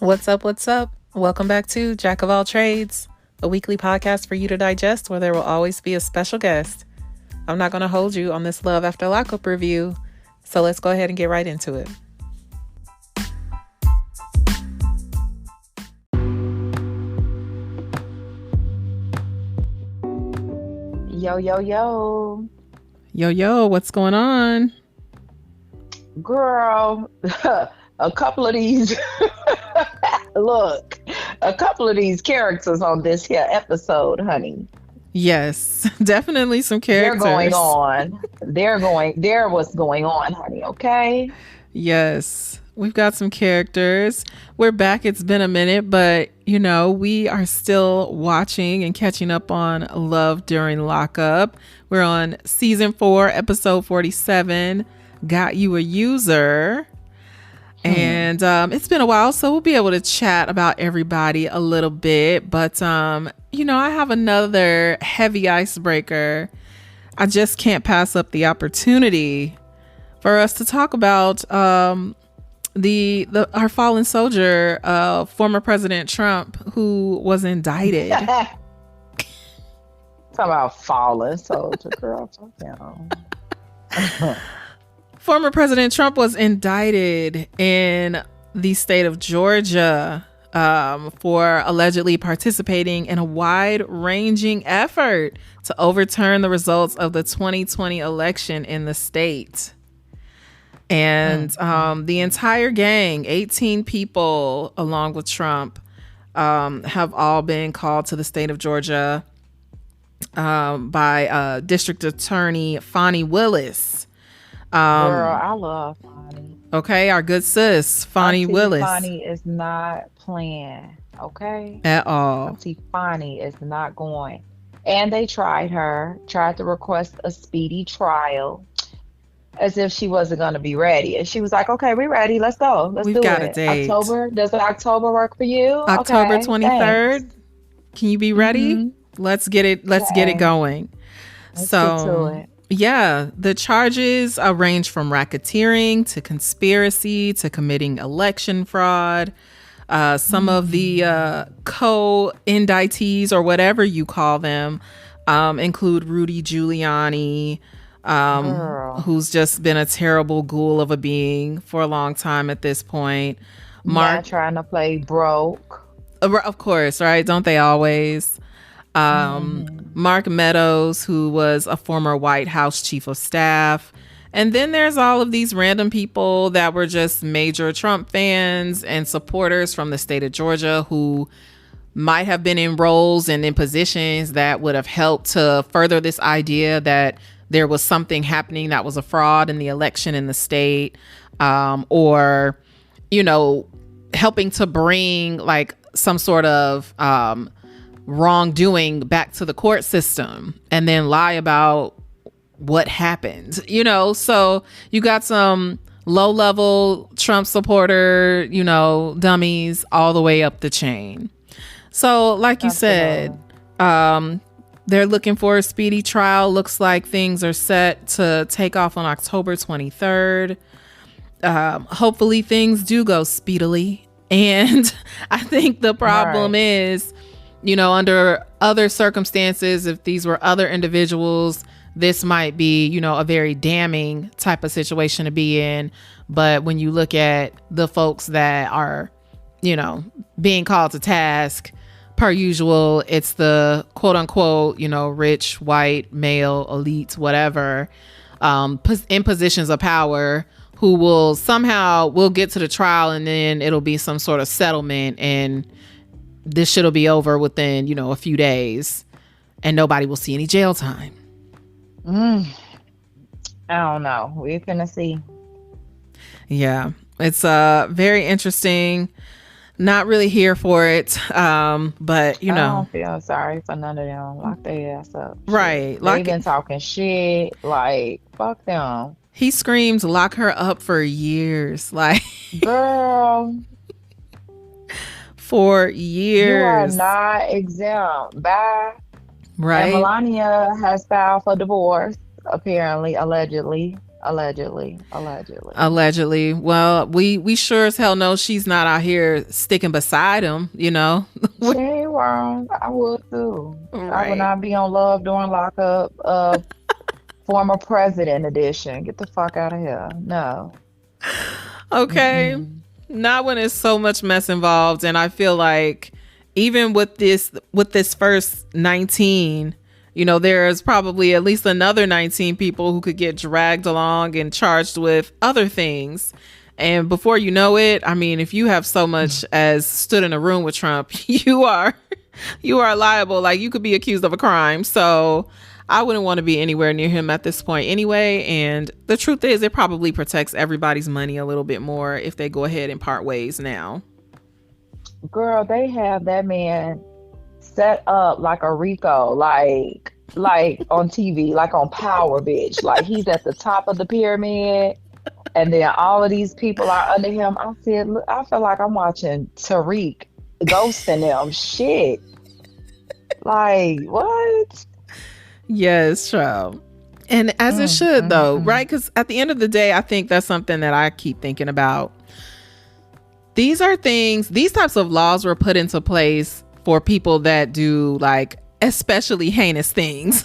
What's up? What's up? Welcome back to Jack of All Trades, a weekly podcast for you to digest where there will always be a special guest. I'm not going to hold you on this Love After Lockup review, so let's go ahead and get right into it. Yo, yo, yo. Yo, what's going on? Girl, a couple of these, a couple of these characters on this here episode, honey. Yes, definitely some characters. They're what's going on, honey, okay? Yes, we've got some characters. We're back. It's been a minute, but we are still watching and catching up on Love During Lockup. We're on season 4, episode 47. Got You a User. And it's been a while, so we'll be able to chat about everybody a little bit. But, I have another heavy icebreaker. I just can't pass up the opportunity for us to talk about our fallen soldier, former President Trump, who was indicted. Talking about fallen soldier, girl. Former President Trump was indicted in the state of Georgia for allegedly participating in a wide-ranging effort to overturn the results of the 2020 election in the state. And the entire gang, 18 people, along with Trump, have all been called to the state of Georgia by District Attorney Fani Willis. Girl, I love Fani. Okay, our good sis, Fani Willis. Fani is not playing, okay? At all. Auntie Fani is not going. And they tried to request a speedy trial as if she wasn't going to be ready. And she was like, okay, we're ready. Let's go. We've got a date. October. Does October work for you? October okay, 23rd. Thanks. Can you be ready? Mm-hmm. Let's get it going. Let's get to it. Yeah, the charges range from racketeering to conspiracy to committing election fraud. Some of the co-indictees, or whatever you call them, include Rudy Giuliani, who's just been a terrible ghoul of a being for a long time at this point. Mark trying to play broke. Of course, right? Don't they always? Mark Meadows, who was a former White House chief of staff. And then there's all of these random people that were just major Trump fans and supporters from the state of Georgia who might have been in roles and in positions that would have helped to further this idea that there was something happening that was a fraud in the election in the state, or, helping to bring like some sort of wrongdoing back to the court system and then lie about what happened, so you got some low-level Trump supporter, dummies all the way up the chain. So like you said, they're looking for a speedy trial. Looks like things are set to take off on October 23rd. Hopefully things do go speedily. And I think the problem is, under other circumstances, if these were other individuals, this might be, a very damning type of situation to be in. But when you look at the folks that are, being called to task, per usual, it's the quote unquote, rich, white, male, elite, whatever, in positions of power who will get to the trial and then it'll be some sort of settlement and this shit'll be over within, a few days and nobody will see any jail time. I don't know. We're gonna see. Yeah, it's very interesting. Not really here for it. But I don't feel sorry for none of them. Lock their ass up. Right. They've been talking shit. Like, fuck them. He screamed, lock her up for years. Like, girl. For years. You are not exempt. Bye. Right. And Melania has filed for divorce, apparently, allegedly. Allegedly. Allegedly. Well, we sure as hell know she's not out here sticking beside him, you know? She ain't wrong. I would too. I would Right. not be on Love during Lockup. Former president edition. Get the fuck out of here. No. Okay. Mm-mm. Not when there's so much mess involved. And I feel like even with this first 19, you know, there's probably at least another 19 people who could get dragged along and charged with other things. And before you know it, I mean, if you have so much as stood in a room with Trump, you are liable. Like, you could be accused of a crime. So I wouldn't want to be anywhere near him at this point anyway. And the truth is, it probably protects everybody's money a little bit more if they go ahead and part ways now. Girl, they have that man set up like a RICO, like on TV, like on Power, bitch. Like, he's at the top of the pyramid, and then all of these people are under him. I feel like I'm watching Tariq, Ghost in them. Shit. Like, what? Yes, child. And as it should, though, right? Because at the end of the day, I think that's something that I keep thinking about. These types of laws were put into place for people that do, like, especially heinous things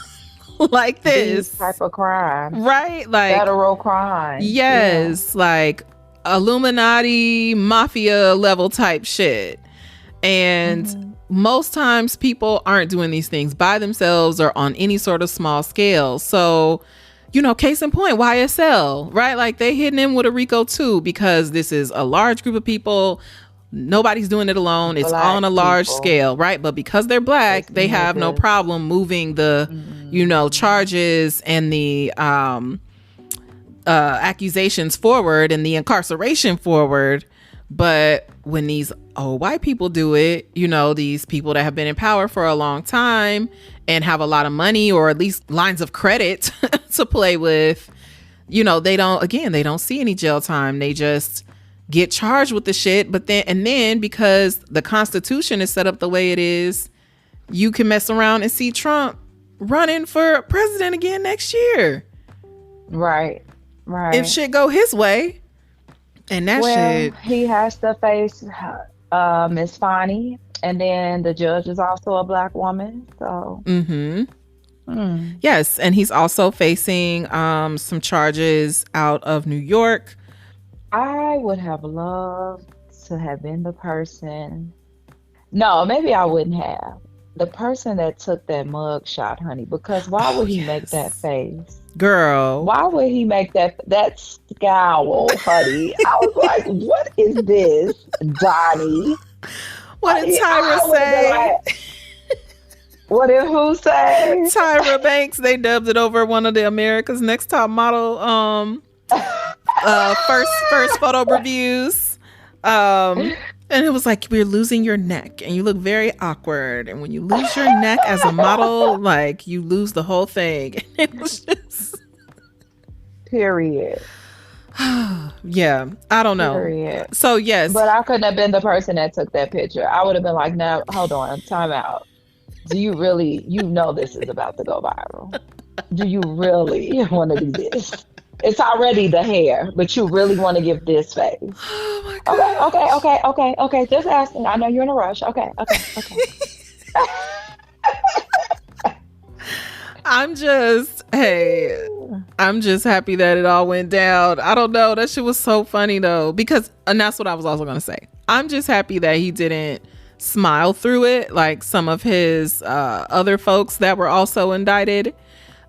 like this. These type of crime. Right? Like, federal crime. Yes. Yeah. Like Illuminati, mafia level type shit. And most times people aren't doing these things by themselves or on any sort of small scale. So, you know, case in point, YSL, right? Like, they hitting him with a RICO too, because this is a large group of people. Nobody's doing it alone. It's on a large scale, right? But because they're black, they have no problem moving the, you know, charges and the accusations forward and the incarceration forward. But when these old white people do it, you know, these people that have been in power for a long time and have a lot of money, or at least lines of credit to play with, you know, they don't see any jail time. They just get charged with the shit. But then because the Constitution is set up the way it is, you can mess around and see Trump running for president again next year. Right. If shit go his way. And that shit. He has to face Miss Fonnie, and then the judge is also a black woman. So. Yes, and he's also facing some charges out of New York. I would have loved to have been the person. No, maybe I wouldn't have. The person that took that mug shot, honey, because why would he make that face? Girl. Why would he make that scowl, honey? I was like, what is this, Donnie? What did Tyra say? What did who say? Tyra Banks. They dubbed it over one of the America's Next Top Model first photo reviews. And it was like, we're losing your neck and you look very awkward. And when you lose your neck as a model, like, you lose the whole thing. And it was just... Period. Yeah, I don't know. Period. So, yes. But I couldn't have been the person that took that picture. I would have been like, no, hold on, time out. Do you really, you know this is about to go viral. Do you really want to do this? It's already the hair, but you really want to give this face. Oh my God. Okay. Just asking. I know you're in a rush. Okay. I'm just happy that it all went down. I don't know. That shit was so funny though, because, and that's what I was also going to say. I'm just happy that he didn't smile through it like some of his other folks that were also indicted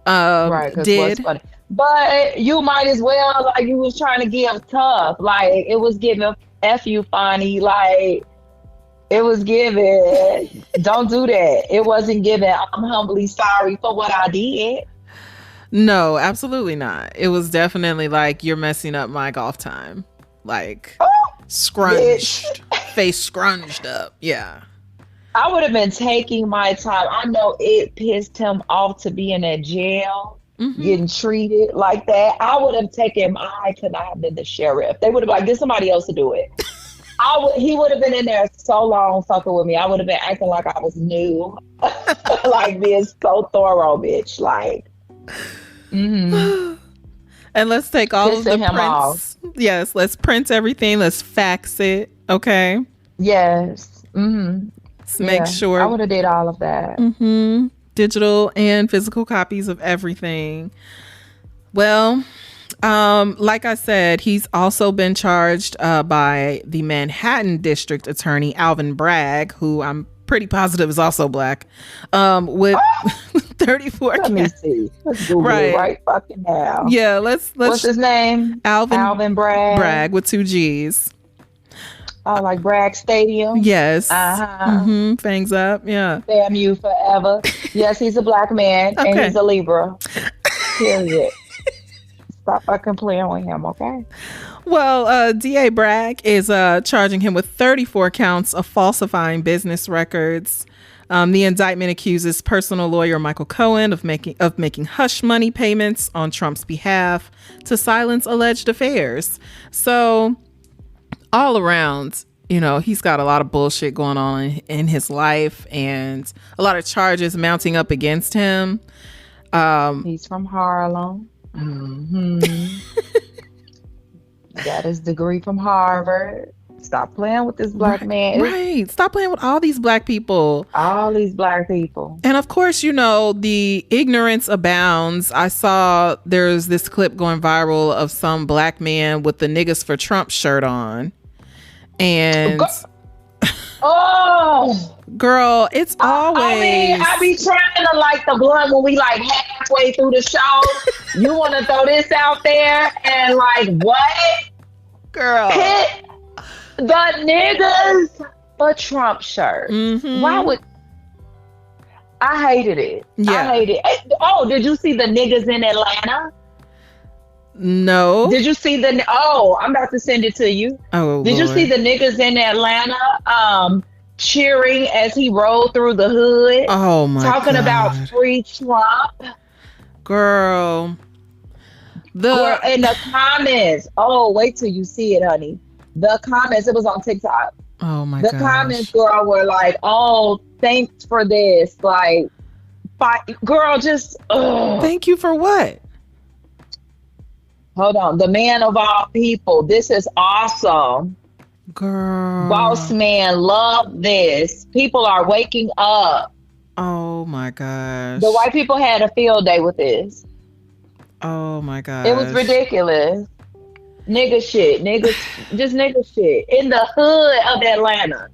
did. Funny. But you might as well, like, you was trying to give tough. Like, it was giving F you, Fonnie. Like, it was giving, don't do that. It wasn't giving, I'm humbly sorry for what I did. No, absolutely not. It was definitely like, you're messing up my golf time. Like, scrunched, face scrunched up. Yeah. I would have been taking my time. I know it pissed him off to be in that jail. Getting treated like that. I would have taken, I could not have been the sheriff. They would have been like, get somebody else to do it. He would have been in there so long fucking with me. I would have been acting like I was new. Like, being so thorough, bitch. Like, And And let's take all of the Pissing him prints. Yes, let's print everything. Let's fax it. Okay. Yes. Mm-hmm. Let's make sure. I would have did all of that. Mm-hmm. Digital and physical copies of everything. Well, like I said, he's also been charged by the Manhattan District Attorney Alvin Bragg, who I'm pretty positive is also black, with 34 Let me see. Let's Google it right fucking now. Yeah, let's. What's his name? Alvin Bragg. Bragg with 2 G's. Oh, like Bragg Stadium? Yes. Uh-huh. Fangs up. Yeah. Damn you forever. Yes, he's a black man and he's a Libra. Period. Stop fucking playing with him, okay? Well, DA Bragg is charging him with 34 counts of falsifying business records. The indictment accuses personal lawyer Michael Cohen of making hush money payments on Trump's behalf to silence alleged affairs. So all around, he's got a lot of bullshit going on in his life and a lot of charges mounting up against him. He's from Harlem. Mm-hmm. Got his degree from Harvard. Stop playing with this black man. Right. Stop playing with all these black people. All these black people. And of course, the ignorance abounds. I saw there's this clip going viral of some black man with the Niggas for Trump shirt on. And girl, it's always. I be trying to light the blunt when we like halfway through the show. You want to throw this out there and like what? Girl. Hit the Niggas for Trump shirt. Mm-hmm. Why would I hated it? Yeah. I hated it. Oh, did you see the niggas in Atlanta? No. Did you see I'm about to send it to you. Oh, did you see the niggas in Atlanta cheering as he rolled through the hood? Oh my talking God. About free Trump. Girl. Girl, in the comments. Oh, wait till you see it, honey. The comments, it was on TikTok. Oh my God. The comments, girl, were like, oh, thanks for this. Like, girl, just thank you for what? Hold on. The man of all people. This is awesome. Girl. Boss man, love this. People are waking up. Oh my gosh. The white people had a field day with this. Oh my gosh. It was ridiculous. Nigga shit. Just nigga shit. In the hood of Atlanta.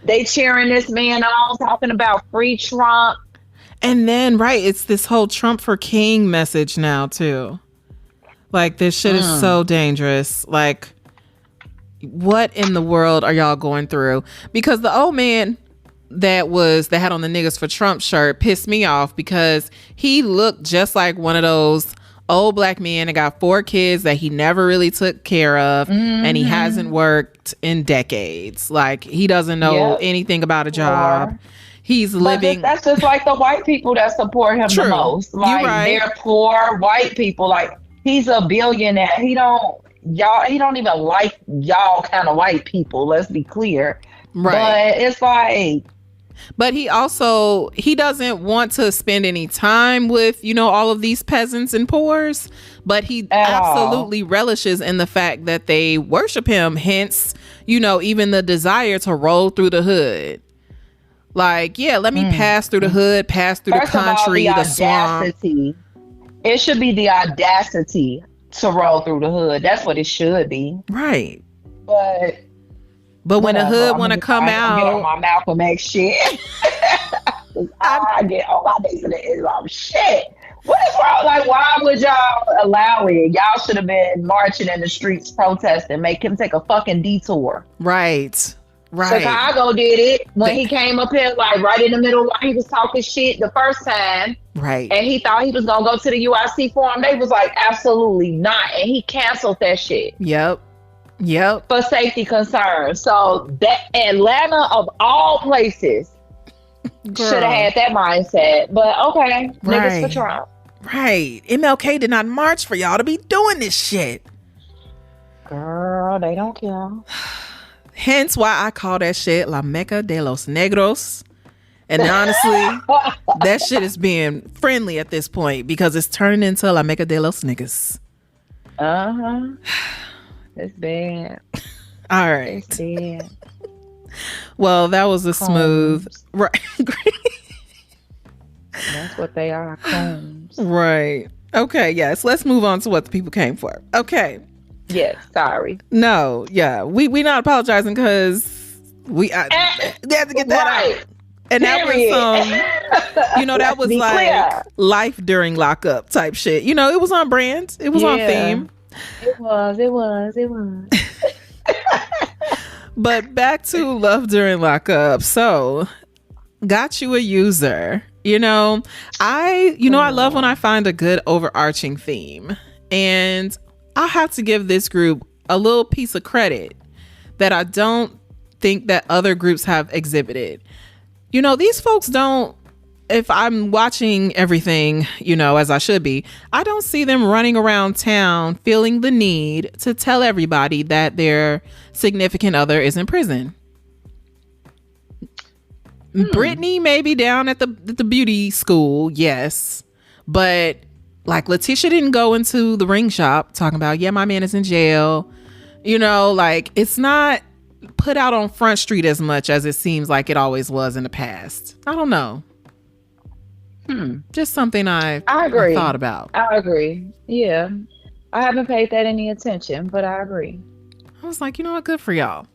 They cheering this man on, talking about free Trump. And then, right, it's this whole Trump for King message now, too. Like, this shit is so dangerous. Like, what in the world are y'all going through? Because the old man that had on the Niggas for Trump shirt pissed me off because he looked just like one of those old black men that got 4 kids that he never really took care of, and he hasn't worked in decades. Like, he doesn't know anything about a job. He's living. That's just like the white people that support him the most. Like, they're poor white people. Like, he's a billionaire. He don't even like y'all kind of white people. Let's be clear. Right. But it's like. But he doesn't want to spend any time with, all of these peasants and poors. But he absolutely relishes in the fact that they worship him. Hence, even the desire to roll through the hood. Like, yeah, let me pass through the hood, pass through the country, the swamp. It should be the audacity to roll through the hood. That's what it should be. Right. But when the hood want to come out. Get on my Malcolm X shit. I get on my knees in Islam shit. What is wrong? Like, why would y'all allow it? Y'all should have been marching in the streets protesting. Make him take a fucking detour. Right. Chicago did it when he came up here, like right in the middle while he was talking shit the first time. Right. And he thought he was going to go to the UIC forum. They was like, absolutely not. And he canceled that shit. Yep. For safety concerns. So that Atlanta of all places should have had that mindset. But okay, niggas for Trump. Right. MLK did not march for y'all to be doing this shit. Girl, they don't care. Hence why I call that shit La Mecca de los Negros. And honestly, that shit is being friendly at this point because it's turning into La Mecca de los Niggas. Uh-huh. It's bad. All It's right. bad. Well, that was a smooth, Combs. right? That's what they are, combs. Right. Okay. Yes. Let's move on to what the people came for. Okay. Yes, sorry. No. Yeah. We not apologizing because we had to get that Right. out. And that was that Let's was be like clear. life during lockup type shit. It was on brand. It was on theme. It was. But back to love during lockup. So, got you a user. I love when I find a good overarching theme. And I have to give this group a little piece of credit that I don't think that other groups have exhibited. These folks don't, if I'm watching everything, as I should be, I don't see them running around town feeling the need to tell everybody that their significant other is in prison. Brittany may be down at the beauty school, yes, but like Letitia didn't go into the ring shop talking about, yeah, my man is in jail. Like it's not put out on Front Street as much as it seems like it always was in the past. I don't know. Just something I agree. thought about. I agree. Yeah. I haven't paid that any attention, but I agree. I was like, what, good for y'all.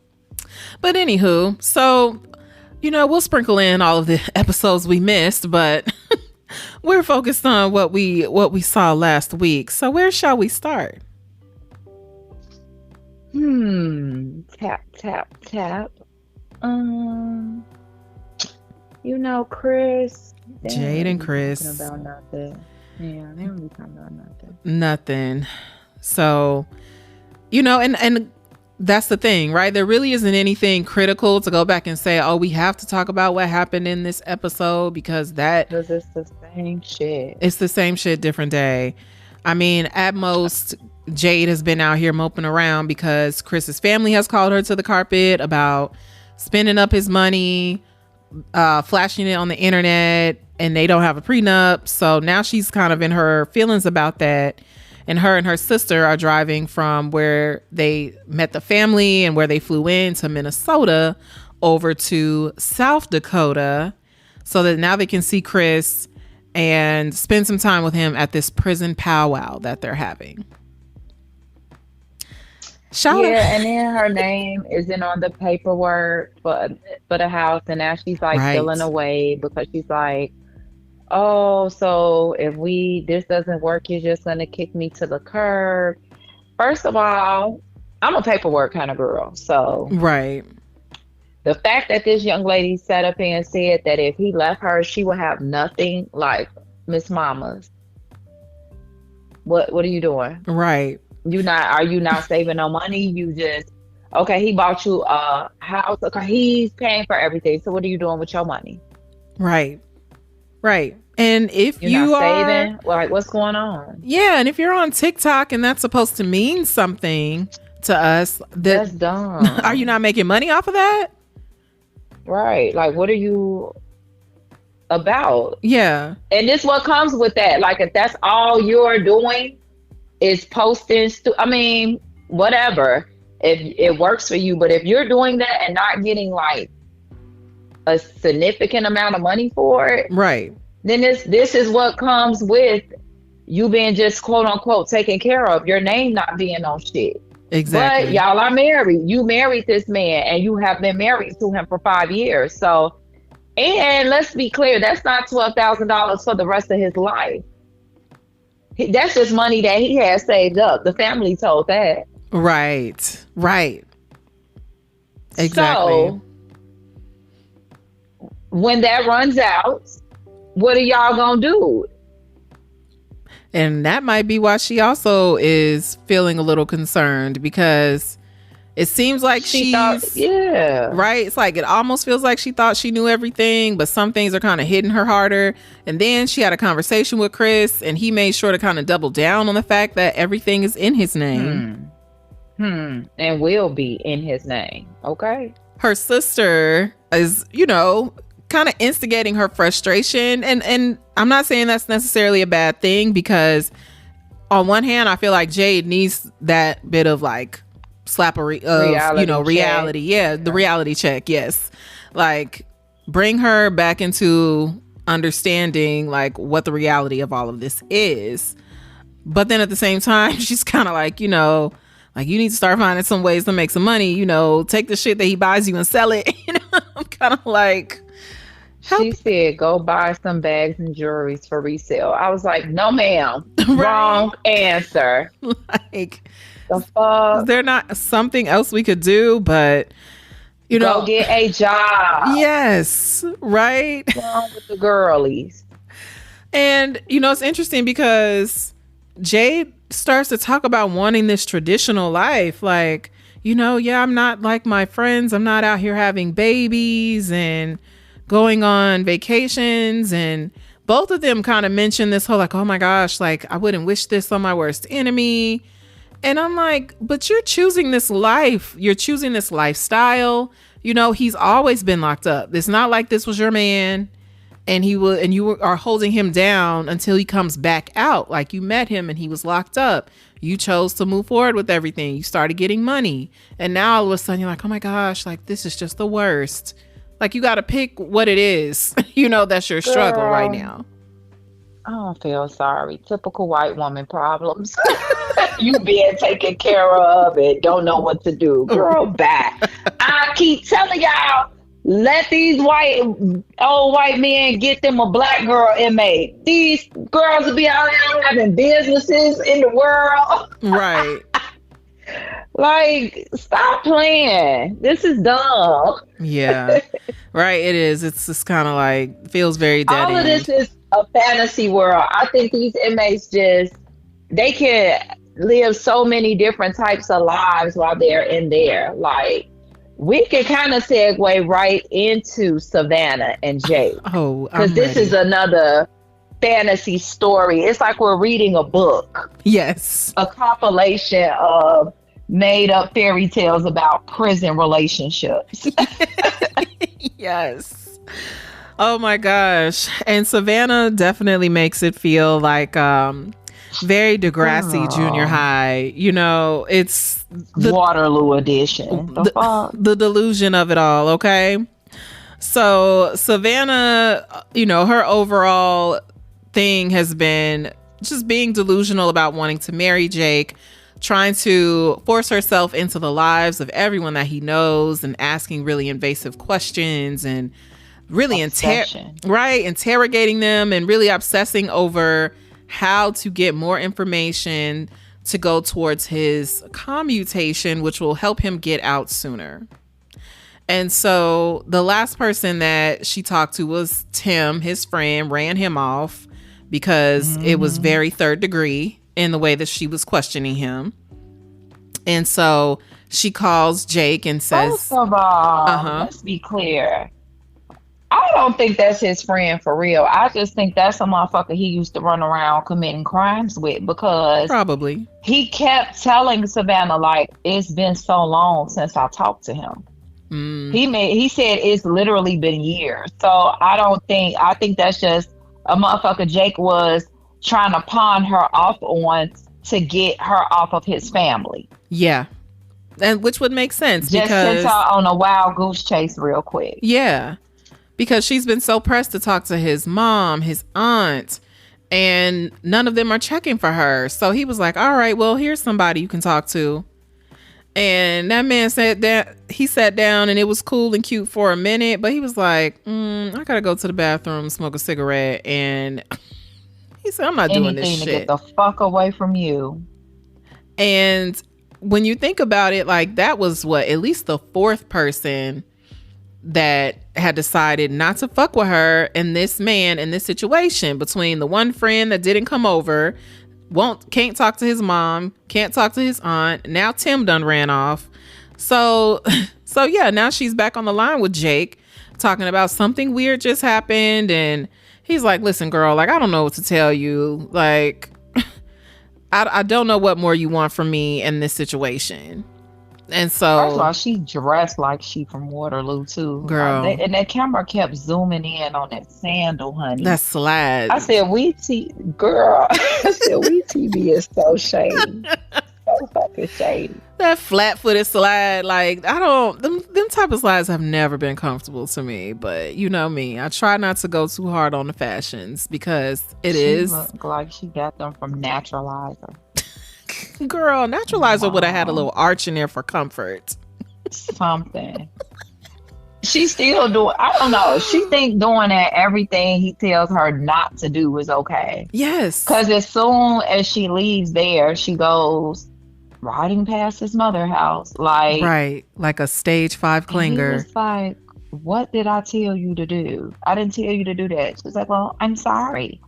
But anywho, so, we'll sprinkle in all of the episodes we missed, but we're focused on what we saw last week. So where shall we start? Tap, tap, tap. Chris. Jade and Chris. About nothing. Yeah, they don't be talking about nothing. Nothing. So, and that's the thing, right? There really isn't anything critical to go back and say, oh, we have to talk about what happened in this episode because it's the same shit. It's the same shit, different day. I mean, at most, Jade has been out here moping around because Chris's family has called her to the carpet about spending up his money, flashing it on the internet, and they don't have a prenup. So now she's kind of in her feelings about that. And her sister are driving from where they met the family and where they flew in to Minnesota over to South Dakota so that now they can see Chris and spend some time with him at this prison powwow that they're having. And then her name isn't on the paperwork for the house, and now she's like feeling away because she's like, oh, so if this doesn't work, you're just gonna kick me to the curb. First of all, I'm a paperwork kind of girl, so the fact that this young lady sat up here and said that if he left her, she would have nothing, like Miss Mama's. What are you doing? Right. Are you not saving no money? You just, okay, he bought you a house. Okay, he's paying for everything. So what are you doing with your money? Right. And if you're you not are saving, like, what's going on? Yeah, and if you're on TikTok and that's supposed to mean something to us, that's dumb. Are you not making money off of that? Right. Like, what are you about? Yeah. And this what comes with that. Like, if that's all you're doing is posting, whatever. If it works for you, but if you're doing that and not getting like a significant amount of money for it, right? Then this is what comes with you being just quote unquote taken care of. Your name not being on shit. Exactly. But y'all are married. You married this man, and you have been married to him for 5 years. So, and let's be clear, that's not $12,000 for the rest of his life. That's just money that he has saved up. The family told that. Right. Exactly. So, when that runs out, what are y'all gonna do? And that might be why she also is feeling a little concerned, because it seems like she's right. It's like, it almost feels like she thought she knew everything, but some things are kind of hitting her harder. And then she had a conversation with Chris, and he made sure to kind of double down on the fact that everything is in his name. And will be in his name. Okay. Her sister is, kind of instigating her frustration, and I'm not saying that's necessarily a bad thing, because on one hand, I feel like Jade needs that bit of like slappery of, reality. Yeah, the reality check. Yes. Like bring her back into understanding like what the reality of all of this is. But then at the same time, she's kind of like, like you need to start finding some ways to make some money, take the shit that he buys you and sell it. I'm kind of like, she said, go buy some bags and jewelries for resale. I was like, no, ma'am. Right? Wrong answer. Like, the fuck? Is there not something else we could do? But, go get a job. Yes. Right. What's wrong with the girlies? And, it's interesting because Jade starts to talk about wanting this traditional life. Like, I'm not like my friends. I'm not out here having babies and going on vacations. And both of them kind of mention this whole like, oh my gosh, like I wouldn't wish this on my worst enemy. And I'm like, but you're choosing this life. You're choosing this lifestyle. He's always been locked up. It's not like this was your man and you are holding him down until he comes back out. Like you met him and he was locked up. You chose to move forward with everything. You started getting money. And now all of a sudden you're like, oh my gosh, like this is just the worst. Like you got to pick what it is, that's your struggle right now. I don't feel sorry. Typical white woman problems. You been taken care of it. Don't know what to do. Girl, back. I keep telling y'all, let these old white men get them a black girl inmate. These girls will be out here having businesses in the world. Right. Like, stop playing. This is dumb. Yeah. Right, it is. It's just kind of like, feels very dead All of this is a fantasy world. I think these inmates they can live so many different types of lives while they're in there. Like, we can kind of segue right into Savannah and Jake. Oh, because this is another fantasy story. It's like we're reading a book. Yes. A compilation of made up fairy tales about prison relationships. Yes. Oh my gosh. And Savannah definitely makes it feel like very Degrassi Junior High. It's the Waterloo edition. The delusion of it all. Okay. So Savannah, her overall thing has been just being delusional about wanting to marry Jake, trying to force herself into the lives of everyone that he knows and asking really invasive questions and really interrogating them and really obsessing over how to get more information to go towards his commutation, which will help him get out sooner. And so the last person that she talked to was Tim, his friend, ran him off because it was very third degree in the way that she was questioning him. And so she calls Jake and says, first of all, let's be clear. I don't think that's his friend for real. I just think that's a motherfucker he used to run around committing crimes with, because probably he kept telling Savannah, like, it's been so long since I talked to him. He said it's literally been years. So I think that's just a motherfucker Jake was trying to pawn her off on to get her off of his family. Yeah. And which would make sense. Just sent her on a wild goose chase real quick. Yeah. Because she's been so pressed to talk to his mom, his aunt, and none of them are checking for her. So he was like, all right, well, here's somebody you can talk to. And that man said that he sat down and it was cool and cute for a minute, but he was like, I gotta go to the bathroom, smoke a cigarette. And he said, I'm not doing this shit. Anything to get the fuck away from you. And when you think about it, like, that was at least the fourth person that had decided not to fuck with her and this man in this situation, between the one friend that didn't come over, can't talk to his mom, can't talk to his aunt. Now Tim done ran off. So yeah, now she's back on the line with Jake talking about something weird just happened. And he's like, listen, girl, like, I don't know what to tell you. Like, I don't know what more you want from me in this situation. And First of all, so, she dressed like she from Waterloo too. girl, And that camera kept zooming in on that sandal, honey. that slide. I said, girl. I said, WeTV is so shady, so fucking shady. That flat-footed slide, like, I don't, them type of slides have never been comfortable to me, but you know me, I try not to go too hard on the fashions because She looked like she got them from Naturalizer. Girl, Naturalizer would have had a little arch in there for comfort. Something. She's still doing, I don't know. She think doing that, everything he tells her not to do is okay. Yes. Because as soon as she leaves there, she goes riding past his mother's house. Right. Like a stage 5 clinger. He was like, what did I tell you to do? I didn't tell you to do that. She's like, well, I'm sorry.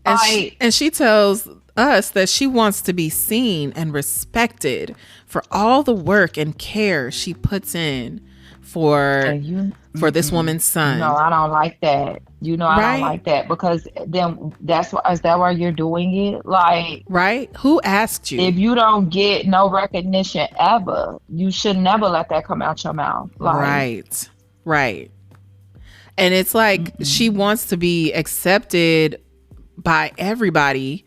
And she tells us that she wants to be seen and respected for all the work and care she puts in for this woman's son. No, I don't like that. I don't like that, because then is that why you're doing it? Like, right? Who asked you? If you don't get no recognition ever, you should never let that come out your mouth. Like, right. And it's like she wants to be accepted by everybody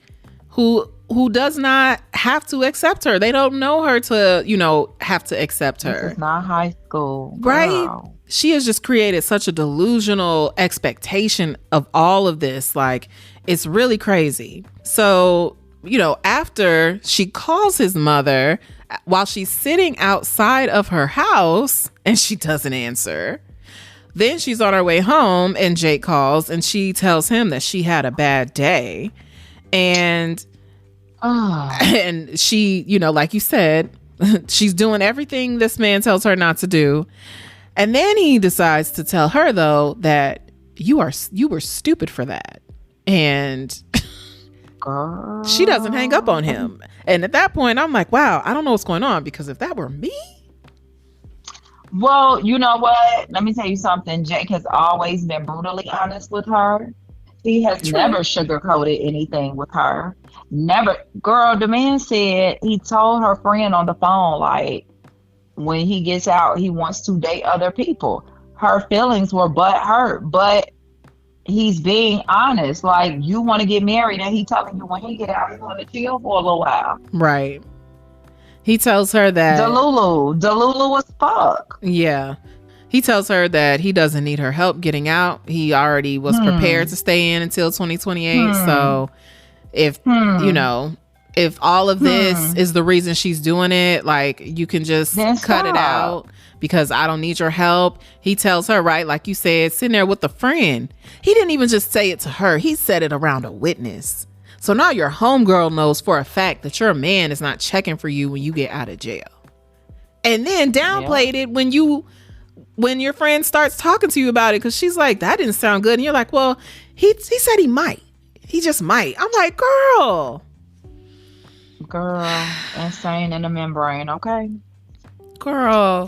who does not have to accept her. They don't know her to, have to accept her. This is not high school. Right? Girl. She has just created such a delusional expectation of all of this. Like, it's really crazy. So, after she calls his mother while she's sitting outside of her house and she doesn't answer, then she's on her way home and Jake calls and she tells him that she had a bad day. And and she, like you said, she's doing everything this man tells her not to do. And then he decides to tell her, though, that you were stupid for that. And she doesn't hang up on him. And at that point, I'm like, wow, I don't know what's going on, because if that were me. Well, you know what? Let me tell you something. Jake has always been brutally honest with her. He has never sugarcoated anything with her. Never. Girl, the man said he told her friend on the phone, like, when he gets out, he wants to date other people. Her feelings were hurt, but he's being honest. Like, you want to get married, and he telling you when he get out, he's going to chill for a little while. Right. He tells her that Delulu as fuck. Yeah. He tells her that he doesn't need her help getting out. He already was prepared to stay in until 2028. So if, if all of this is the reason she's doing it, like, you can just cut it out because I don't need your help. He tells her, right, like you said, sitting there with a friend. He didn't even just say it to her. He said it around a witness. So now your homegirl knows for a fact that your man is not checking for you when you get out of jail. And then downplayed it when your friend starts talking to you about it, because she's like, that didn't sound good. And you're like, well, he said he might. He just might. I'm like, girl, insane in the membrane, okay? Girl,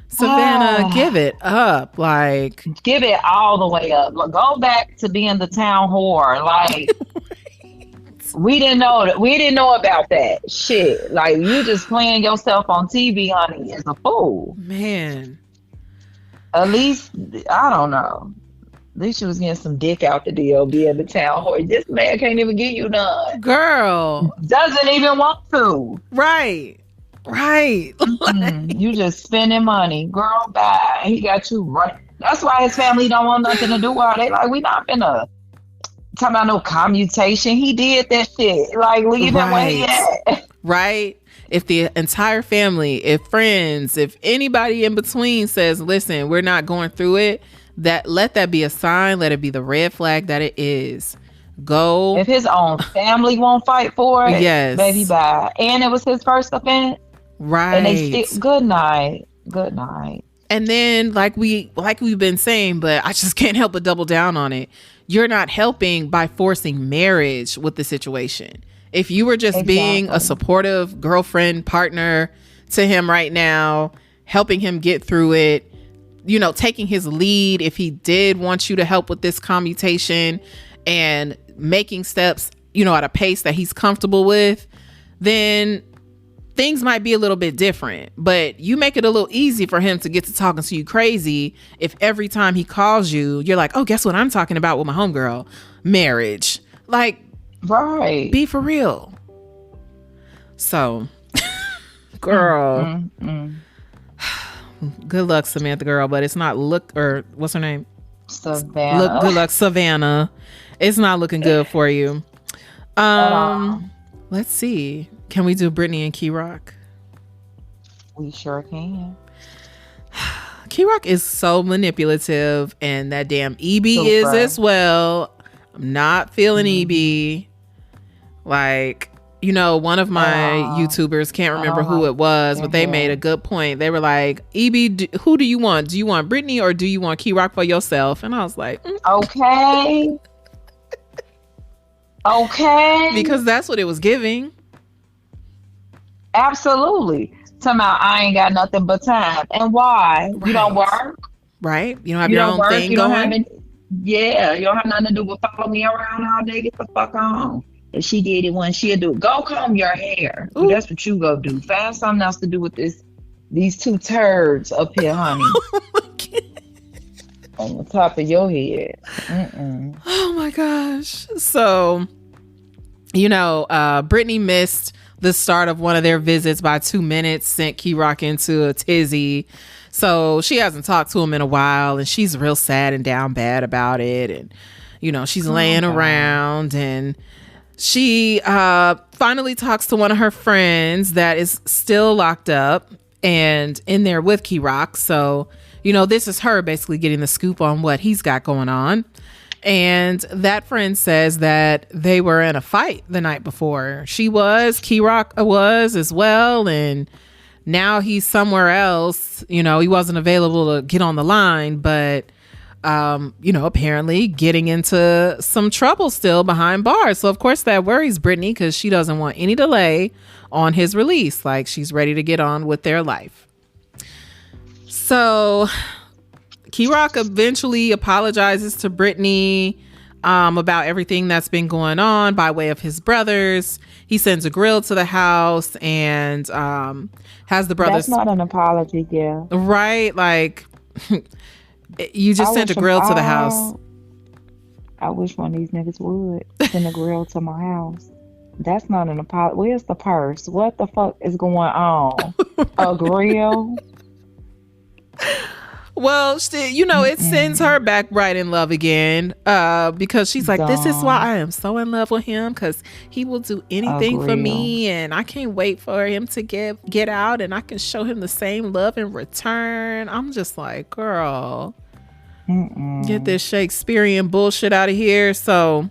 Savannah, give it up. Like, give it all the way up. Look, go back to being the town whore. Like, we didn't know about that shit. Like, you just playing yourself on TV, honey, as a fool. Man. At least, I don't know. At least she was getting some dick out the deal, being the town whore. This man can't even give you none. Girl. Doesn't even want to. Right. You just spending money. Girl, bye. He got you right. That's why his family don't want nothing to do with her. They like, we not finna talk about no commutation. He did that shit. Like, leave him where he at. Right. If the entire family, if friends, if anybody in between says, listen, we're not going through it, let that be a sign. Let it be the red flag that it is. Go. If his own family won't fight for it, yes, baby, bye. And it was his first offense. Right. And they good night. And then, like we've been saying, but I just can't help but double down on it. You're not helping by forcing marriage with the situation. If you were just being a supportive girlfriend, partner to him right now, helping him get through it, taking his lead if he did want you to help with this commutation and making steps, at a pace that he's comfortable with, then things might be a little bit different, but you make it a little easy for him to get to talking to you crazy if every time he calls you, you're like, oh, guess what I'm talking about with my homegirl? Marriage. Like, Right. be for real. So, girl, good luck, Samantha, girl, but it's not or what's her name? Savannah. Good luck, Savannah. It's not looking good for you. Let's see. Can we do Brittany and Key Rock? We sure can. Key Rock is so manipulative, and that damn EB is as well. I'm not feeling EB. Like, you know, one of my YouTubers, can't remember who it was, but they made a good point. They were like, EB, who do you want? Do you want Brittany or do you want Key Rock for yourself? And I was like, okay. Okay. Because that's what it was giving. Absolutely. Somehow I ain't got nothing but time. And why? Right. You don't work? Right. You don't have your own thing going? You don't have nothing to do with follow me around all day. Get the fuck on. If she did it once, she'll do it. Go comb your hair. That's what you go do. Find something else to do with these two turds up here, honey. On the top of your head. Oh my gosh. So, you know, Brittany missed the start of one of their visits by 2 minutes, sent Key Rock into a tizzy. So she hasn't talked to him in a while, and she's real sad and down bad about it. And, you know, she's laying around, and she finally talks to one of her friends that is still locked up and in there with Key Rock. So, you know, this is her basically getting the scoop on what he's got going on. And that friend says that they were in a fight the night before. Key Rock was as well. And now he's somewhere else. You know, he wasn't available to get on the line, but, you know, apparently getting into some trouble still behind bars. So, of course, that worries Brittany because she doesn't want any delay on his release. Like, she's ready to get on with their life. So Key Rock eventually apologizes to Brittany about everything that's been going on by way of his brothers. He sends a grill to the house and has the brothers. That's not an apology, yeah. Right? Like, you just sent a grill to the house. I wish one of these niggas would send a grill to my house. That's not an apology. Where's the purse? What the fuck is going on? A grill? Well, you know, it sends her back right in love again because she's like, this is why I am so in love with him, because he will do anything for me, and I can't wait for him to get out and I can show him the same love in return. I'm just like, girl, get this Shakespearean bullshit out of here. So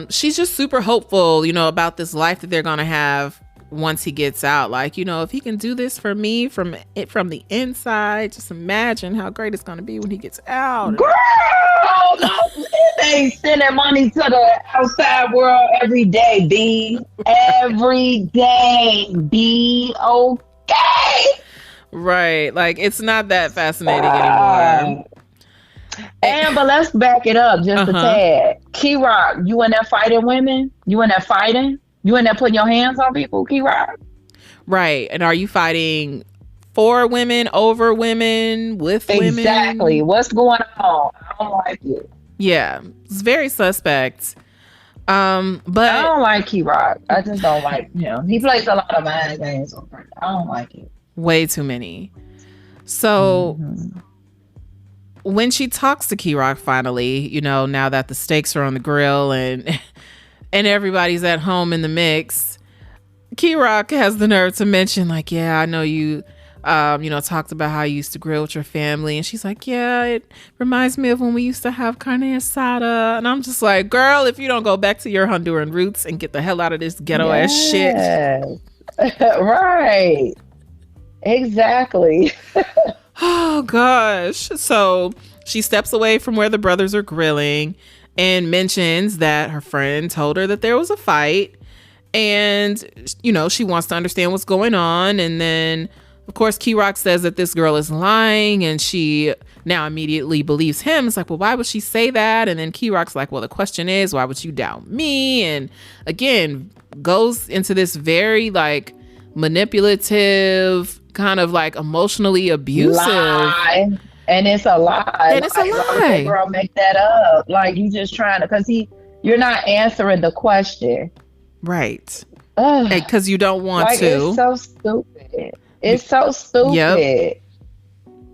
she's just super hopeful, you know, about this life that they're gonna have once he gets out. Like, you know, if he can do this for me from the inside, just imagine how great it's going to be when he gets out. Girl, they sending money to the outside world every day, B. Every day, B. Okay. Right. Like, it's not that fascinating anymore. But let's back it up just a tad. Key Rock, you in there fighting women? You in there fighting? You in there putting your hands on people, Key Rock? Right. And are you fighting for women, over women, with women? Exactly. What's going on? I don't like it. Yeah. It's very suspect. But I don't like Key Rock. I just don't like him. He plays a lot of mind games on her. I don't like it. Way too many. So when she talks to Key Rock finally, you know, now that the steaks are on the grill and everybody's at home in the mix, Key Rock has the nerve to mention, like, yeah, I know you, you know, talked about how you used to grill with your family. And she's like, yeah, it reminds me of when we used to have carne asada. And I'm just like, girl, if you don't go back to your Honduran roots and get the hell out of this ghetto ass shit. Right. Exactly. Oh, gosh. So she steps away from where the brothers are grilling and mentions that her friend told her that there was a fight, and, you know, she wants to understand what's going on. And then Of course, Key Rock says that this girl is lying, and she now immediately believes him. It's like, well, why would she say that? And then Key Rock's like, well, the question is, why would you doubt me? And again, goes into this very like manipulative, kind of like emotionally abusive. Lie. And it's a lie. And it's a lie. Why would that girl make that up? Like, you just trying to, because you're not answering the question. Right. Because you don't want like, to. It's so stupid. It's so stupid. Yep.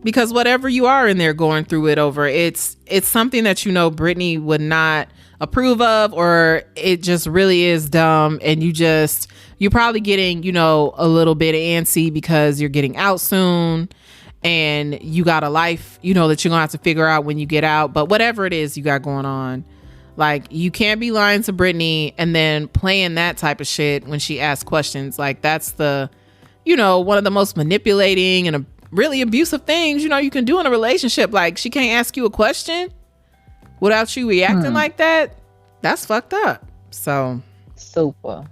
Because whatever you are in there going through it over, it's something that, you know, Brittany would not approve of, or it just really is dumb. And you're probably getting, you know, a little bit antsy because you're getting out soon and you got a life, you know, that you're gonna have to figure out when you get out. But whatever it is you got going on, like, you can't be lying to Brittany and then playing that type of shit when she asks questions. Like, that's the, you know, one of the most manipulating and really abusive things, you know, you can do in a relationship. Like, she can't ask you a question without you reacting like that. That's fucked up. So super.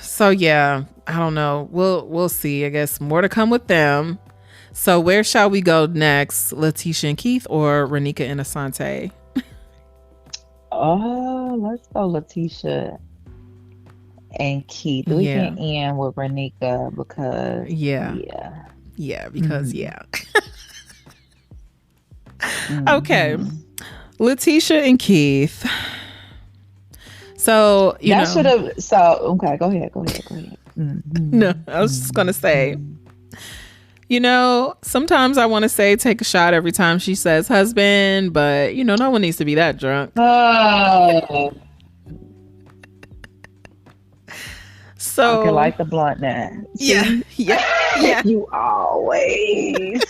So yeah, I don't know. We'll see. I guess more to come with them. So where shall we go next? Letitia and Keith or Renika and Asante? Oh, let's go Letitia and Keith. We can end with Renika because Okay. Letitia and Keith. So, you know. Okay, go ahead. No, I was just going to say, you know, sometimes I want to say take a shot every time she says husband, but, you know, no one needs to be that drunk. So I can light the blunt now. Yeah. You always.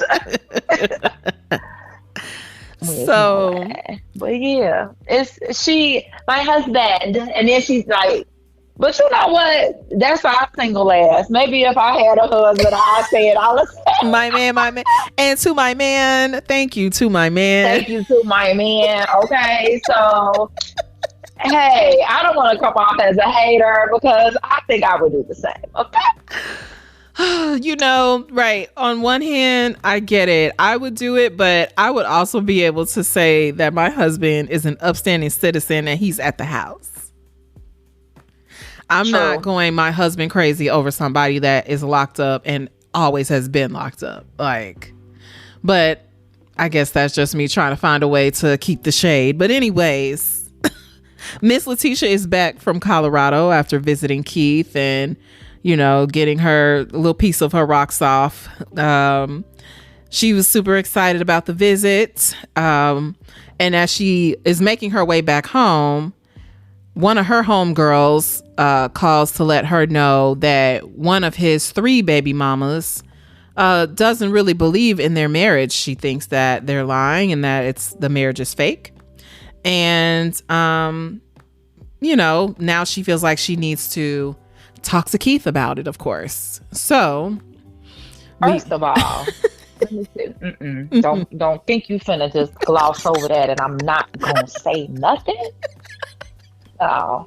So, but yeah, it's my husband, and then she's like, but you know what? That's our single ass. Maybe if I had a husband, I'd say it all the time. My man, and to my man, thank you to my man. Okay, so hey, I don't want to come off as a hater because I think I would do the same. Okay. You know, right. On one hand, I get it. I would do it, but I would also be able to say that my husband is an upstanding citizen and he's at the house. I'm not going my husband crazy over somebody that is locked up and always has been locked up. Like, but I guess that's just me trying to find a way to keep the shade. But anyways, Miss Letitia is back from Colorado after visiting Keith and, you know, getting her little piece of her rocks off. She was super excited about the visit. And as she is making her way back home, one of her homegirls calls to let her know that one of his 3 baby mamas doesn't really believe in their marriage. She thinks that they're lying and that the marriage is fake. And, you know, now she feels like she needs to talk to Keith about it, of course. So, first of all, let me say, don't think you finna just gloss over that, and I'm not gonna say nothing. Oh,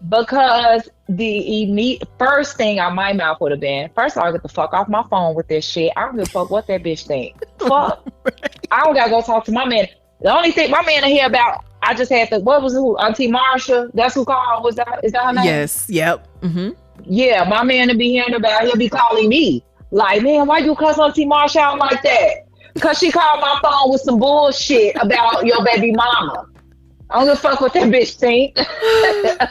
because the first thing out my mouth would have been, first of all, get the fuck off my phone with this shit. I don't give a fuck what that bitch think. Fuck. Right. I don't gotta go talk to my man. The only thing my man to hear about, I just had Auntie Marsha? That's who called. Is that her name? Yes. Yep. Mm-hmm. Yeah, my man to be hearing about, he'll be calling me. Like, man, why you cuss Auntie Marsha out like that? Because she called my phone with some bullshit about your baby mama. I don't give a fuck what that bitch think. It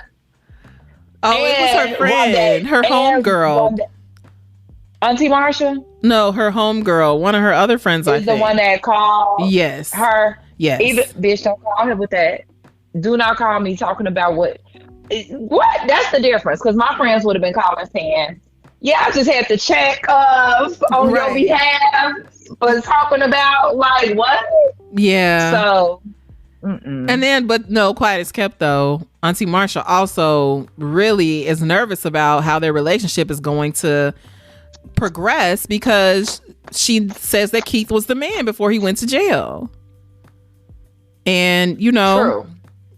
was her friend, her homegirl. Auntie Marsha? No, her homegirl. One of her other friends, I think. The one that called her? Yes. Bitch, don't call her with that. Do not call me talking about what? That's the difference. Because my friends would have been calling saying, yeah, I just had to check on your behalf. But talking about, like, what? Yeah. So, and then, but no, quiet as kept, though. Auntie Marsha also really is nervous about how their relationship is going to progress because she says that Keith was the man before he went to jail. And, you know,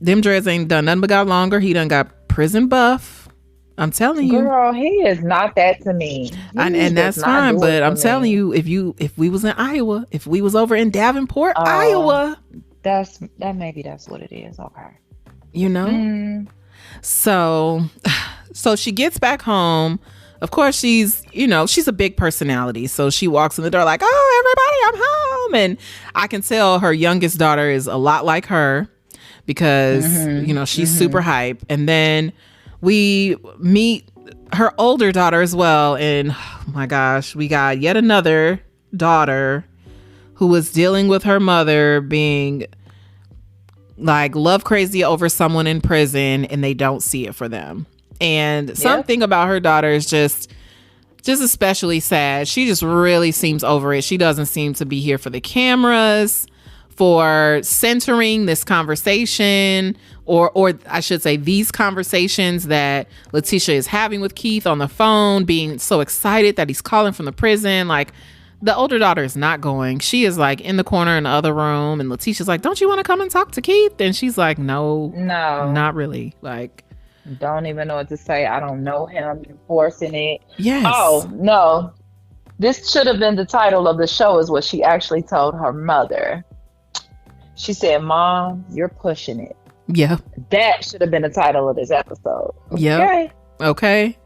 them dreads ain't done nothing but got longer. He done got prison buff. I'm telling you. Girl, he is not that to me. He And does that's not fine, do it but for I'm telling me. you, if we was in Iowa, if we was over in Davenport, Oh, Iowa, maybe that's what it is. Okay. you know? Mm, So she gets back home. Of course, she's a big personality. So she walks in the door like, oh, everybody, I'm home. And I can tell her youngest daughter is a lot like her because, she's super hype. And then we meet her older daughter as well. And oh my gosh, we got yet another daughter who was dealing with her mother being like love crazy over someone in prison, and they don't see it for them. And something about her daughter is just especially sad. She just really seems over it. She doesn't seem to be here for the cameras, for centering this conversation, or I should say these conversations that Letitia is having with Keith on the phone, being so excited that he's calling from the prison. Like, the older daughter is not going. She is like in the corner in the other room, and Letitia's like, don't you want to come and talk to Keith? And she's like, no, not really. Like, don't even know what to say. I don't know him. You're forcing it. yes. Oh, no. This should have been the title of the show, is what she actually told her mother. She said, Mom, you're pushing it. Yeah. That should have been the title of this episode. Yeah. Okay.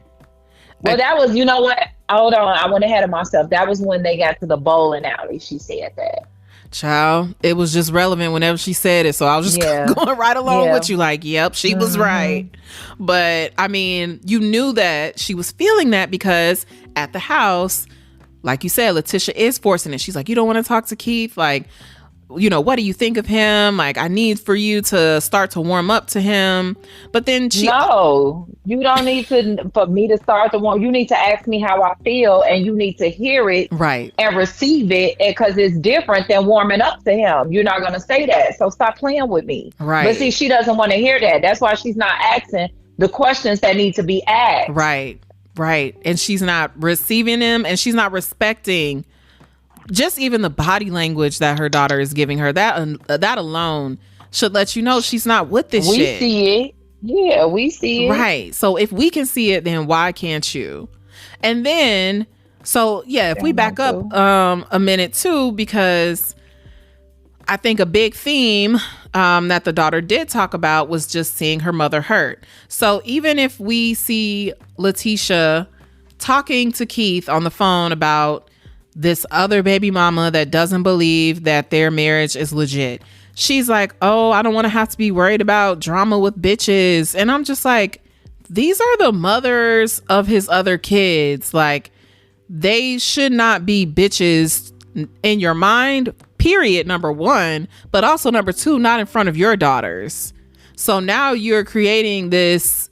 Well, that was, you know what? Hold on. I went ahead of myself. That was when they got to the bowling alley. She said that. Child, it was just relevant whenever she said it. So I was just going right along with you. Like, yep, she was right. But I mean, you knew that she was feeling that because at the house, like you said, Letitia is forcing it. She's like, you don't want to talk to Keith? Like, what do you think of him? Like, I need for you to start to warm up to him. But then no, you don't need for me to start to warm. You need to ask me how I feel, and you need to hear it and receive it, because it's different than warming up to him. You're not going to say that. So stop playing with me. Right. But see, she doesn't want to hear that. That's why she's not asking the questions that need to be asked. Right. And she's not receiving him, and she's not respecting just even the body language that her daughter is giving her. That alone should let you know she's not with this shit. We see it. Yeah, we see it. Right. So if we can see it, then why can't you? And then, so yeah, if we back up a minute too, because I think a big theme that the daughter did talk about was just seeing her mother hurt. So even if we see Letitia talking to Keith on the phone about this other baby mama that doesn't believe that their marriage is legit, she's like, oh, I don't want to have to be worried about drama with bitches. And I'm just like, these are the mothers of his other kids. Like, they should not be bitches in your mind, period, number one, but also number two, not in front of your daughters. So now you're creating this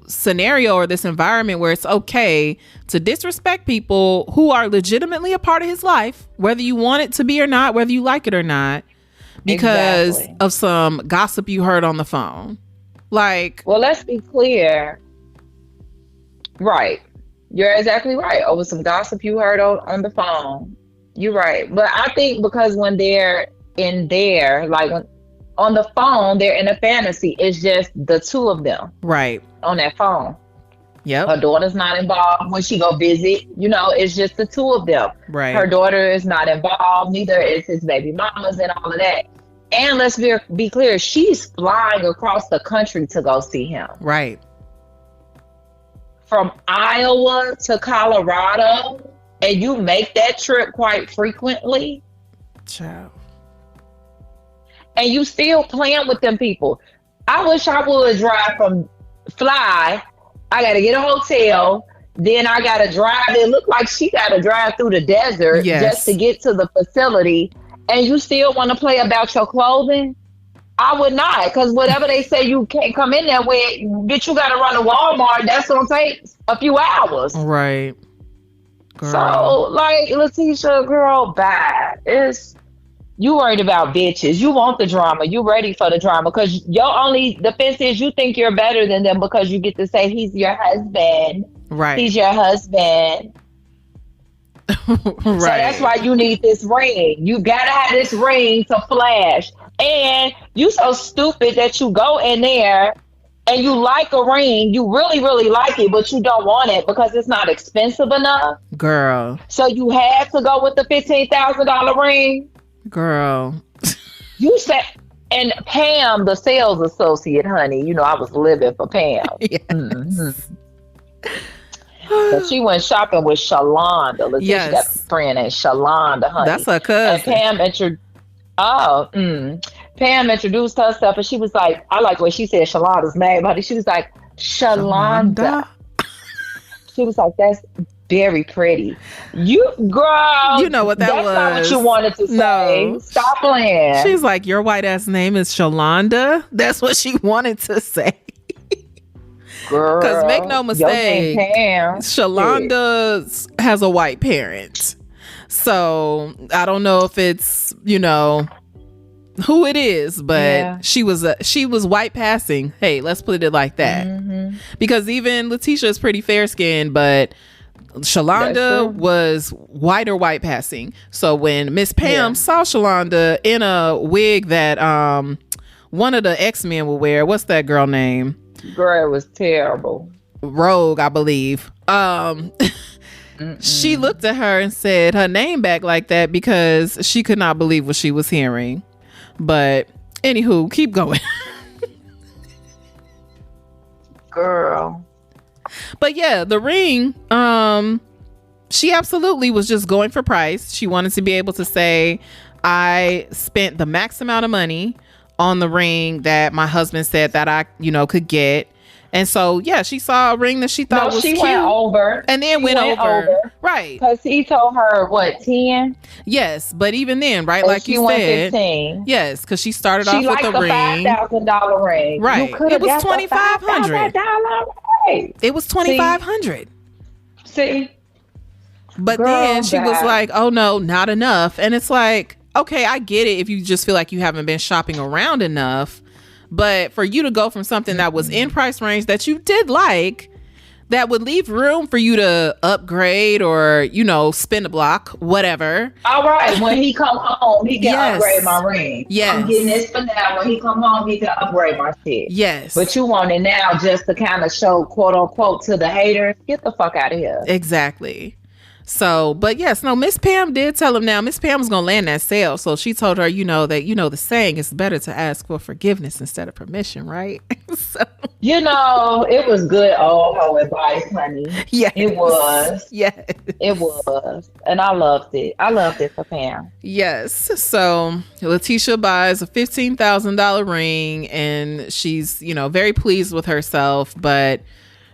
scenario or this environment where it's okay to disrespect people who are legitimately a part of his life, whether you want it to be or not, whether you like it or not, because of some gossip you heard on the phone. Like, well, let's be clear. Right. You're exactly right. Over some gossip you heard on the phone. You're right. But I think because when they're in there, like when on the phone, they're in a fantasy. It's just the two of them. Right. On that phone. Yep. Her daughter's not involved when she go visit. It's just the two of them. Right. Her daughter is not involved. Neither is his baby mamas and all of that. And let's be clear. She's flying across the country to go see him. Right. From Iowa to Colorado. And you make that trip quite frequently. Ciao. And you still playing with them people. I wish I would drive fly. I got to get a hotel. Then I got to drive. It looked like she got to drive through the desert just to get to the facility. And you still want to play about your clothing? I would not. Because whatever they say you can't come in there with, bitch, you got to run to Walmart. That's going to take a few hours. Right. Girl. So, like, Letitia, girl, bye. You worried about bitches. You want the drama. You ready for the drama. Because your only defense is you think you're better than them because you get to say he's your husband. Right. He's your husband. Right. So that's why you need this ring. You got to have this ring to flash. And you so stupid that you go in there and you like a ring, you really, really like it, but you don't want it because it's not expensive enough. Girl. So you had to go with the $15,000 ring. Girl. You said, and Pam, the sales associate, honey, you know, I was living for Pam. Yes. Mm-hmm. So she went shopping with Shalonda. Letitia got a friend named Shalonda, honey. That's her cousin. And Pam introduced herself, and she was like, I like what she said, Shalonda's name, honey. She was like, Shalonda. She was like, that's very pretty. You, girl. You know what that was. That's not what you wanted to say. No. Stop playing. She's like, your white ass name is Shalonda? That's what she wanted to say. Girl. Because make no mistake, Shalonda has a white parent. So I don't know if it's, you know, who it is, but she was white passing. Hey, let's put it like that. Mm-hmm. Because even Letitia is pretty fair skinned, but Shalonda was white or white passing. So when Miss Pam saw Shalonda in a wig that one of the X-Men will wear, what's that girl name? Girl, it was terrible. Rogue, I believe. She looked at her and said her name back like that because she could not believe what she was hearing. But anywho, keep going. Girl. But yeah, the ring, she absolutely was just going for price. She wanted to be able to say, I spent the max amount of money on the ring that my husband said that I, you know, could get. And so, yeah, she saw a ring that she thought was cute. She went over. And then went over. Right. Because he told her, what, 10? Yes. But even then, right, like you said. 15. Yes, because she started off with the ring. $5,000 ring. Right. It was $2,500. It was $2,500. See? But then she was like, oh, no, not enough. And it's like, okay, I get it if you just feel like you haven't been shopping around enough. But for you to go from something that was in price range that you did like, that would leave room for you to upgrade or, you know, spin a block, whatever. All right. When he come home, he can upgrade my ring. Yes. I'm getting this for now. When he come home, he can upgrade my shit. Yes. But you want it now just to kind of show, quote unquote, to the haters. Get the fuck out of here. Exactly. So, but yes, no, Miss Pam did tell him now. Miss Pam was going to land that sale. So she told her, you know, that, you know, the saying is better to ask for forgiveness instead of permission, right? So, you know, it was good old hoe advice, honey. Yeah. It was. Yes. It was. And I loved it. I loved it for Pam. Yes. So Letitia buys a $15,000 ring and she's, you know, very pleased with herself. But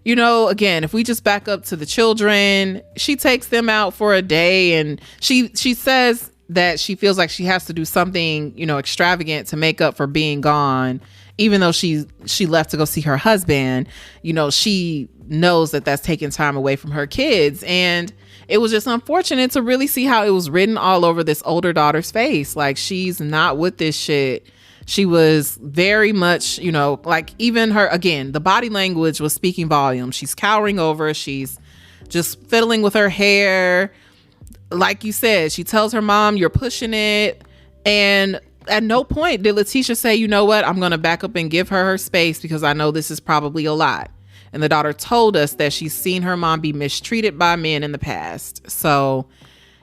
you know, again, if we just back up to the children, she takes them out for a day and she says that she feels like she has to do something, you know, extravagant to make up for being gone. Even though she left to go see her husband, you know, she knows that that's taking time away from her kids. And it was just unfortunate to really see how it was written all over this older daughter's face. Like, she's not with this shit. She was very much, you know, like even her, again, the body language was speaking volumes. She's cowering over. She's just fiddling with her hair. Like you said, she tells her mom, you're pushing it. And at no point did Letitia say, you know what, I'm going to back up and give her space because I know this is probably a lot. And the daughter told us that she's seen her mom be mistreated by men in the past. So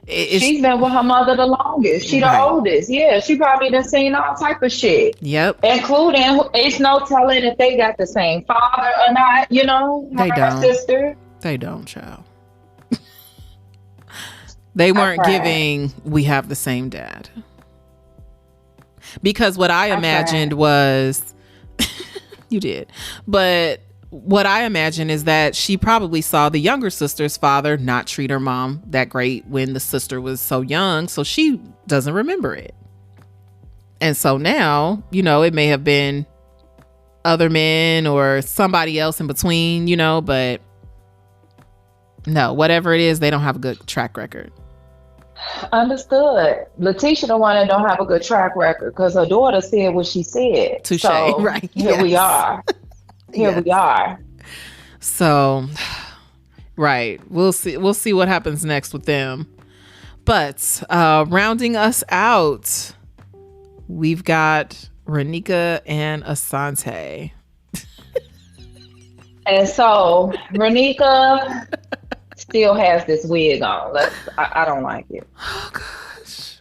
she's been with her mother the longest. She the oldest. Yeah, she probably done seen all type of shit. Yep. Including, it's no telling if they got the same father or not, you know, they don't. Sister. They don't, child. They weren't giving, we have the same dad. Because what I imagined was, you did, but what I imagine is that she probably saw the younger sister's father not treat her mom that great when the sister was so young. So she doesn't remember it. And so now, you know, it may have been other men or somebody else in between, you know, but no, whatever it is, they don't have a good track record. Understood. Letitia, the one that don't have a good track record because her daughter said what she said. Touche, so, right. Here we are. Here we are. So, right. We'll see what happens next with them. But rounding us out, we've got Renika and Asante. And so Renika still has this wig on. I don't like it. Oh gosh.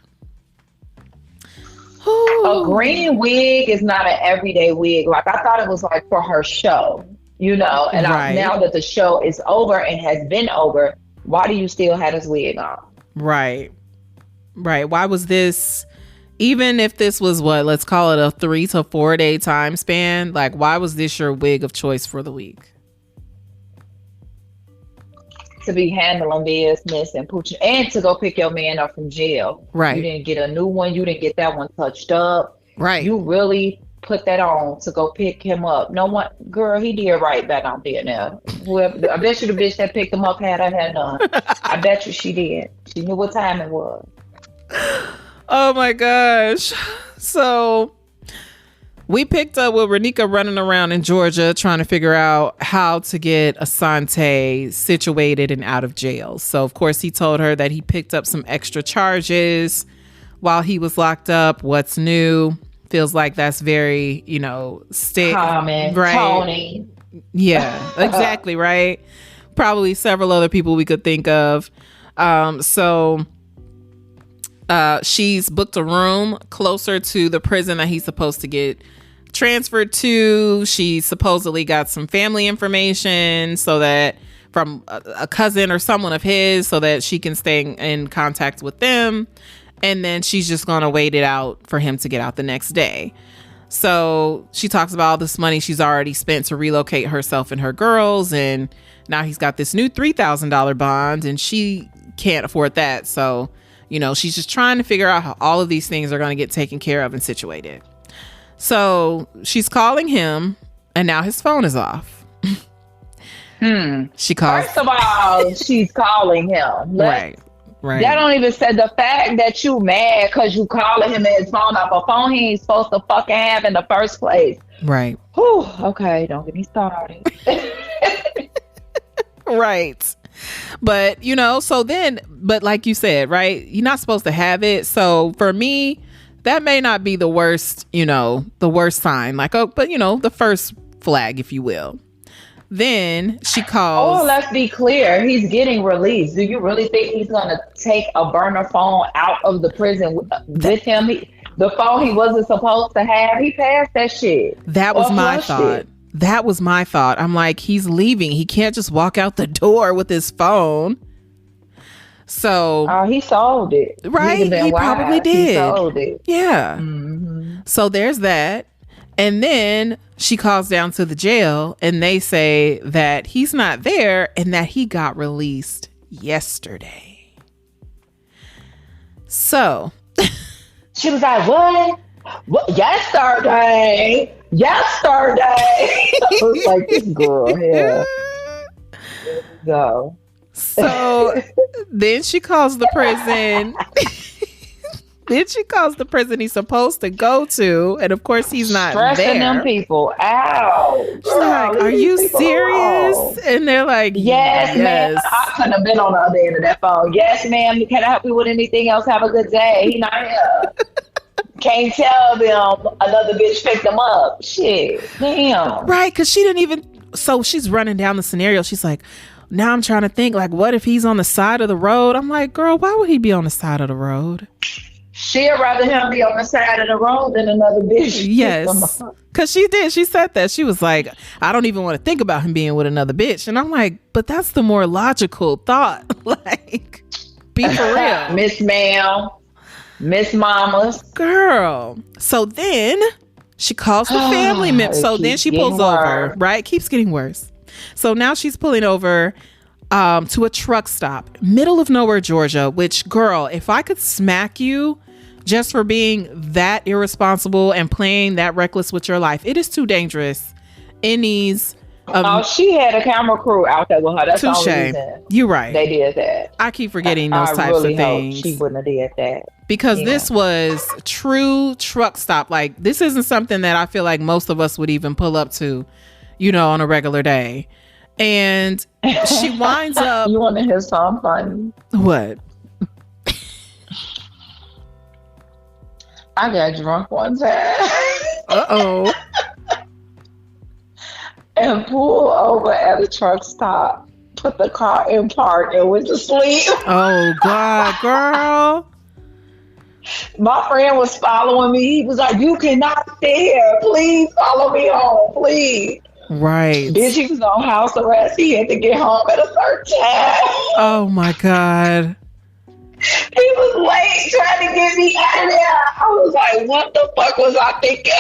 A Ooh. green wig is not an everyday wig. Like I thought it was like for her show, you know. And Right. now that the show is over and has been over, why do you still have this wig on? Right. Right. Why was this, even if this was what, let's call it a 3 to 4 day time span, like why was this your wig of choice for the week? To be handling business and and to go pick your man up from jail. Right. You didn't get a new one. You didn't get that one touched up. Right. You really put that on to go pick him up. No one, girl, he did right back out there now. Whoever, I bet you the bitch that picked him up had her hair done. I bet you she did. She knew what time it was. Oh my gosh. So we picked up with Renika running around in Georgia trying to figure out how to get Asante situated and out of jail. So, of course, he told her that he picked up some extra charges while he was locked up. What's new? Feels like that's very, Common, right? Tony. Yeah, exactly, right? Probably several other people we could think of. She's booked a room closer to the prison that he's supposed to get transferred to. She supposedly got some family information so that from a cousin or someone of his so that she can stay in contact with them. And then she's just going to wait it out for him to get out the next day. So she talks about all this money she's already spent to relocate herself and her girls. And now he's got this new $3,000 bond and she can't afford that. So, she's just trying to figure out how all of these things are going to get taken care of and situated. So she's calling him and now his phone is off. She calls. First of all, she's calling him. Right. That don't even say the fact that you mad because you calling him and his phone off a phone he ain't supposed to fucking have in the first place. Right. Whew, okay, don't get me started. Right. But, but like you said, right, you're not supposed to have it. So for me, that may not be the worst, the worst sign, like, but the first flag, if you will. Then she calls. Oh, let's be clear. He's getting released. Do you really think he's going to take a burner phone out of the prison with him? The phone he wasn't supposed to have, he passed that shit. That was my thought. That was my thought. I'm like, he's leaving. He can't just walk out the door with his phone. So he sold it. Right. He probably did. He sold it. Yeah. Mm-hmm. So there's that. And then she calls down to the jail and they say that he's not there and that he got released yesterday. So she was like, what? Yesterday? I was like, this girl here. There we go. So then she calls the prison. Then she calls the prison he's supposed to go to, and of course he's not stressing there. them people out. She's like, "Are you serious?" And they're like, "Yes, ma'am." I couldn't have been on the other end of that phone. "Yes, ma'am. Can I help you with anything else? Have a good day." He not here. Can't tell them another bitch picked them up. Shit, damn. Right? Because she didn't even. So she's running down the scenario. She's like, "Now I'm trying to think. Like, what if he's on the side of the road?" I'm like, "Girl, why would he be on the side of the road?" She'd rather him be on the side of the road than another bitch. Yes. Because she did. She said that. She was like, I don't even want to think about him being with another bitch. And I'm like, but that's the more logical thought. Like, be for real. Miss Ma'am. Miss Mamas. Girl. So then she calls the family member. So then she pulls over. Right? It keeps getting worse. So now she's pulling over to a truck stop. Middle of nowhere, Georgia. Which, girl, if I could smack you just for being that irresponsible and playing that reckless with your life. It is too dangerous in these. She had a camera crew out there with her. That's the only reason. You're right. They did that. I keep forgetting those types of things. She wouldn't have did that. Because this was true truck stop. Like, this isn't something that I feel like most of us would even pull up to, on a regular day. And she winds up. You want to hear something funny? What? I got drunk one time. Uh-oh. and pulled over at a truck stop, put the car in park, and went to sleep. Oh God, girl. My friend was following me. He was like, "You cannot stay here. Please follow me home, please." Right. Bitch, he was on house arrest. He had to get home at a certain time. Oh my God. He was late trying to get me out of there. I was like, what the fuck was I thinking?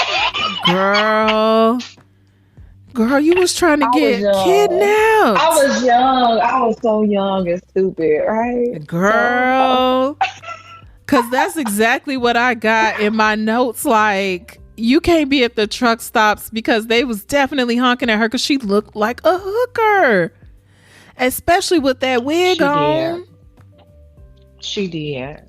Girl, you was trying to get kidnapped. I was young. I was so young and stupid, right? Girl. Because that's exactly what I got in my notes. Like, you can't be at the truck stops because they was definitely honking at her because she looked like a hooker. Especially with that wig on. She did.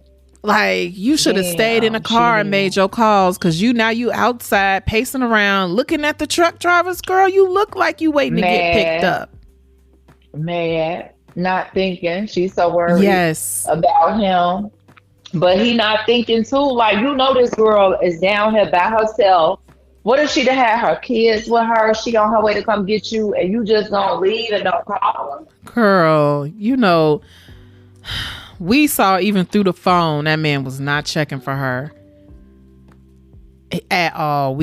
Like, you should have stayed in the car and made your calls because you outside pacing around looking at the truck drivers. Girl, you look like you waiting to get picked up. Mad. Not thinking. She's so worried about him. But he not thinking too, like, this girl is down here by herself. What if she'd have had her kids with her? She on her way to come get you and you just gonna leave and don't call her? Girl, we saw even through the phone, that man was not checking for her at all.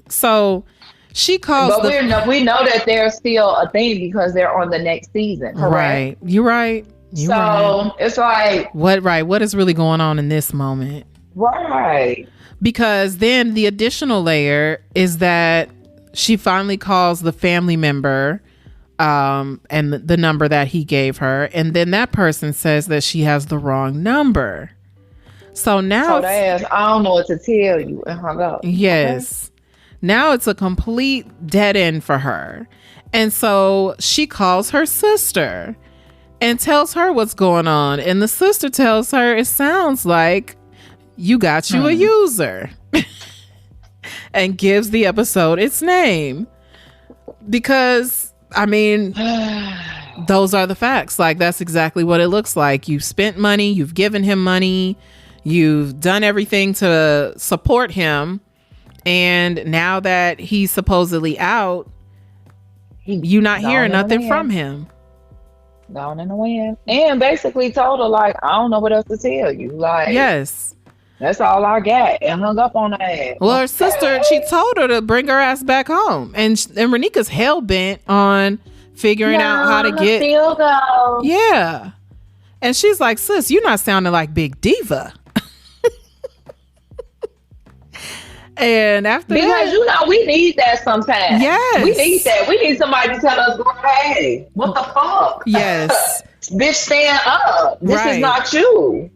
So she calls. But we know that they're still a thing because they're on the next season. Correct? Right. You're right. It's like what is really going on in this moment? Right. Because then the additional layer is that she finally calls the family member and the number that he gave her, and then that person says that she has the wrong number. So now I don't know what to tell you, and hung up. Yes. Okay. Now it's a complete dead end for her. And so she calls her sister and tells her what's going on. And the sister tells her, it sounds like you got you a user. And gives the episode its name. Because, I mean, those are the facts. Like, that's exactly what it looks like. You've spent money. You've given him money. You've done everything to support him. And now that he's supposedly out, you're not hearing nothing from him. Gone in the wind. And basically told her, like, I don't know what else to tell you. Like, yes, that's all I got, and hung up on her ass. Well, her sister, she told her to bring her ass back home, and Renika's hell bent on figuring out how to get. Still go. Yeah, and she's like, sis, you're not sounding like Big Diva. And after because we need that sometimes. Yes, we need that. We need somebody to tell us, hey, what the fuck? Yes. Bitch, stand up. This is not you.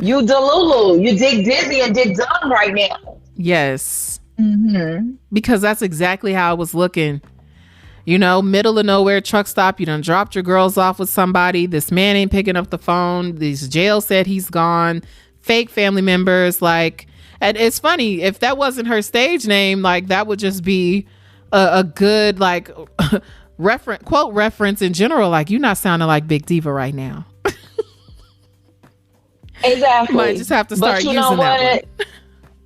You delulu. You dig dizzy and dig dumb right now. Yes. Mm-hmm. Because that's exactly how it was looking. Middle of nowhere truck stop. You done dropped your girls off with somebody. This man ain't picking up the phone. This jail said he's gone. Fake family members, like. And it's funny, if that wasn't her stage name, like, that would just be a good, like, quote reference in general. Like, you're not sounding like Big Diva right now. Exactly. Might just have to start using that one.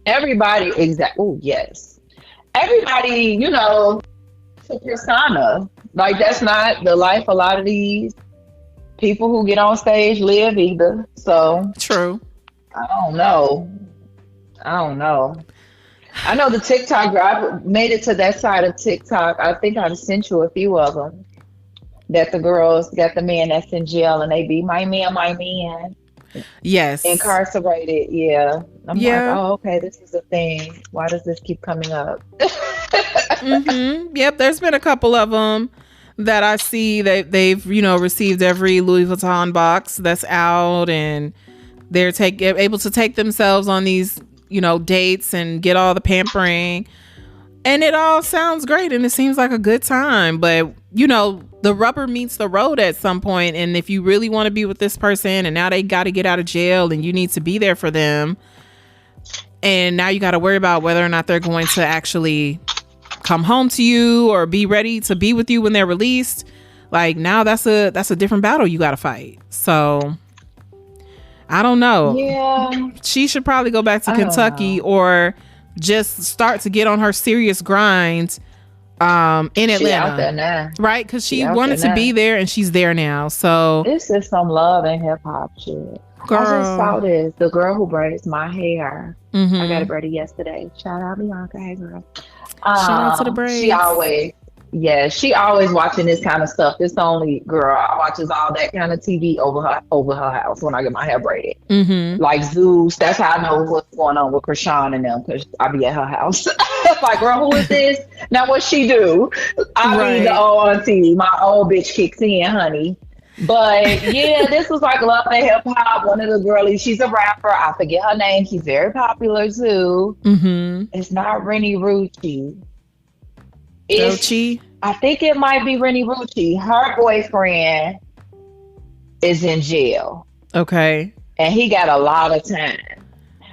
Everybody, oh, yes. Everybody, it's a persona. Like, that's not the life a lot of these people who get on stage live either. So. True. I don't know. I know the TikTok girl. I made it to that side of TikTok. I think I've sent you a few of them. That the girls got the man that's in jail and they be my man. Yes. Incarcerated. Yeah. I'm like, oh, okay. This is a thing. Why does this keep coming up? Mm-hmm. Yep. There's been a couple of them that I see that they've, received every Louis Vuitton box that's out, and they're able to take themselves on these dates and get all the pampering, and it all sounds great and it seems like a good time, but the rubber meets the road at some point. And if you really want to be with this person and now they got to get out of jail and you need to be there for them, and now you got to worry about whether or not they're going to actually come home to you or be ready to be with you when they're released, like, now that's a different battle you got to fight. So I don't know. Yeah. She should probably go back to Kentucky or just start to get on her serious grind in She out there Atlanta, now. right? Because she out wanted there to be now. there and she's there now. So, This is some love and hip hop shit. I just girl, saw this. The girl who braids my hair. I got mm-hmm. it braided yesterday. Shout out Bianca. Hey girl. Shout out to the She braids. always, yeah, she always watching this kind of stuff. This only girl watches all that kind of TV over her house when I get my hair braided. Mm-hmm. Like Zeus, that's how I know what's going on with Krishan and them because I be at her house. Like, girl, who is this? Now what she do? I be the Right. old auntie. My old bitch kicks in, honey. But yeah, this was like love and hip hop. One of the girlies, she's a rapper. I forget her name. She's very popular too. Mm-hmm. It's not Rennie Rucci. It's Rochi. I think it might be Rennie Rucci. Her boyfriend is in jail, Okay. and he got a lot of time.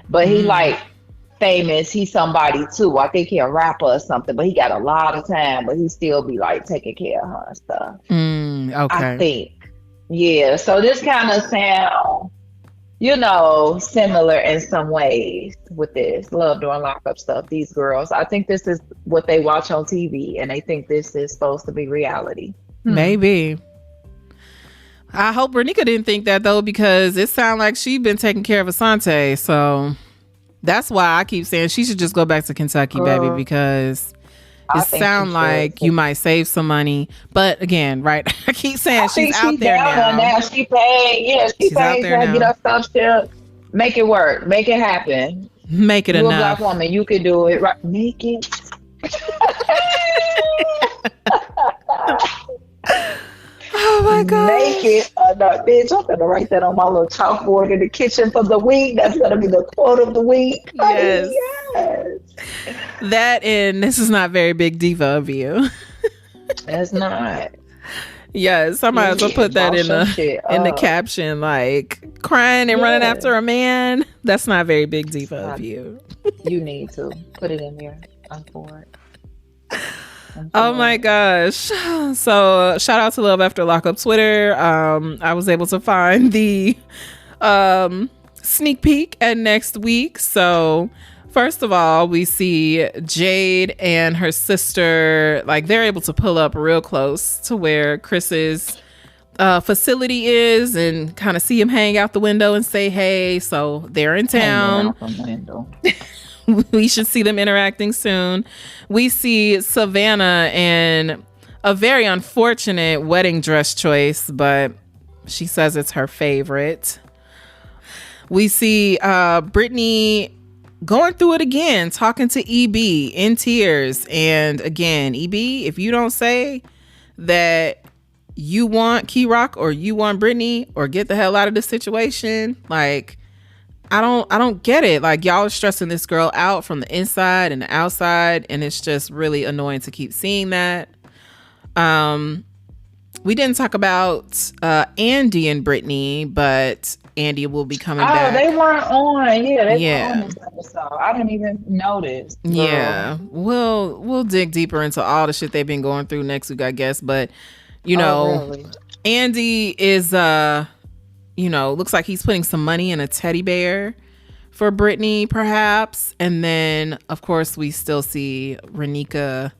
But he Mm. like famous. He's somebody too. I think he a rapper or something. But he got a lot of time. But he still be like taking care of her and stuff. I Okay. think. Yeah. So this kind of sound, similar in some ways with this love doing lockup stuff. These girls, I think this is what they watch on TV, and they think this is supposed to be reality. Maybe. I hope Renika didn't think that though, because it sounded like she'd been taking care of Asante. So that's why I keep saying she should just go back to Kentucky, baby, Girl, because I it think she sounds like should you too. might save some money. But again, right? I keep saying I she's think out she's there down there now. now. She paid. Yeah, she She's out paid there to get now. her stuff shipped. Make it work. Make it happen. Make it You a black enough. woman. You can do it. Right? Make it. Oh my Make gosh. it enough. Bitch, I'm gonna write that on my little chalkboard in the kitchen for the week. That's gonna be the quote of the week. Yes. Yes. That and this is not very Big Diva of you. That's not. Yes, I might as well put that Boss your shit in the up. caption, like crying and running Yeah. after a man. That's not very Big Diva of Not- you. You need to put it in there. I'm for it. Oh my gosh. So shout out to Love After Lockup Twitter. I was able to find the sneak peek at next week. So first of all, we see Jade and her sister, like they're able to pull up real close to where Chris's facility is and kind of see him hang out the window and say hey. So they're in town. We should see them interacting soon. We see Savannah in a very unfortunate wedding dress choice, but she says it's her favorite. We see Brittany going through it again, talking to EB in tears. And again, EB, if you don't say that you want Key Rock or you want Brittany or get the hell out of this situation, like I don't get it. Like y'all are stressing this girl out from the inside and the outside, and it's just really annoying to keep seeing that. We didn't talk about Andy and Brittany, but Andy will be coming back. They weren't on. Yeah, they Yeah. weren't on this episode. I didn't even notice. Girl. Yeah, we'll dig deeper into all the shit they've been going through next week, I guess. But you know, Really? Andy is looks like he's putting some money in a teddy bear for Brittany, perhaps. And then, of course, we still see Renika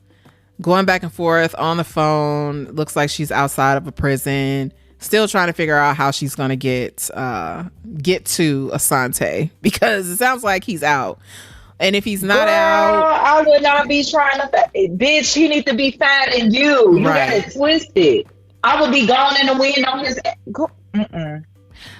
going back and forth on the phone. Looks like she's outside of a prison, still trying to figure out how she's going to get to Asante, because it sounds like he's out. And if he's not Girl, out, I would not be trying to. Bitch, he needs to be finding you. You Right. got it twisted. I would be gone in the wind on his. Mm-mm.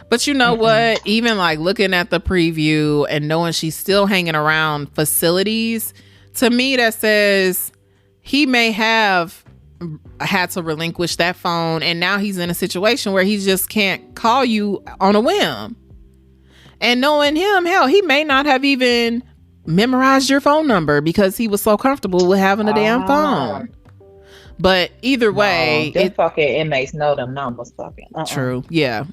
but you know what? Even like looking at the preview and knowing she's still hanging around facilities, to me that says he may have had to relinquish that phone, and now he's in a situation where he just can't call you on a whim. And knowing him, hell, he may not have even memorized your phone number because he was so comfortable with having a damn phone. But either way, them fucking inmates know them numbers. Fucking true, yeah.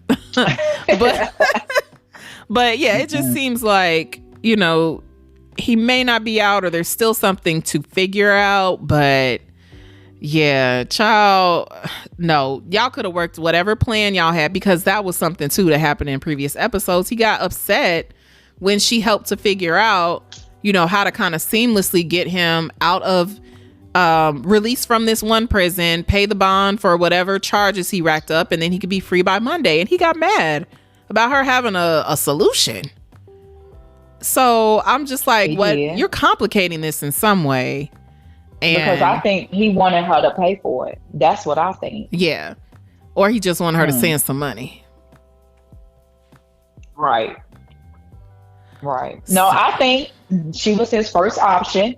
but yeah, it just seems like, he may not be out, or there's still something to figure out. But yeah, child, no, y'all could have worked whatever plan y'all had, because that was something too that happened in previous episodes. He got upset when she helped to figure out, how to kind of seamlessly get him out of released from this one prison, pay the bond for whatever charges he racked up, and then he could be free by Monday. And he got mad about her having a solution. So I'm just like, you're complicating this in some way. And because I think he wanted her to pay for it. That's what I think. Yeah. Or he just wanted her to send some money. Right. No, I think she was his first option.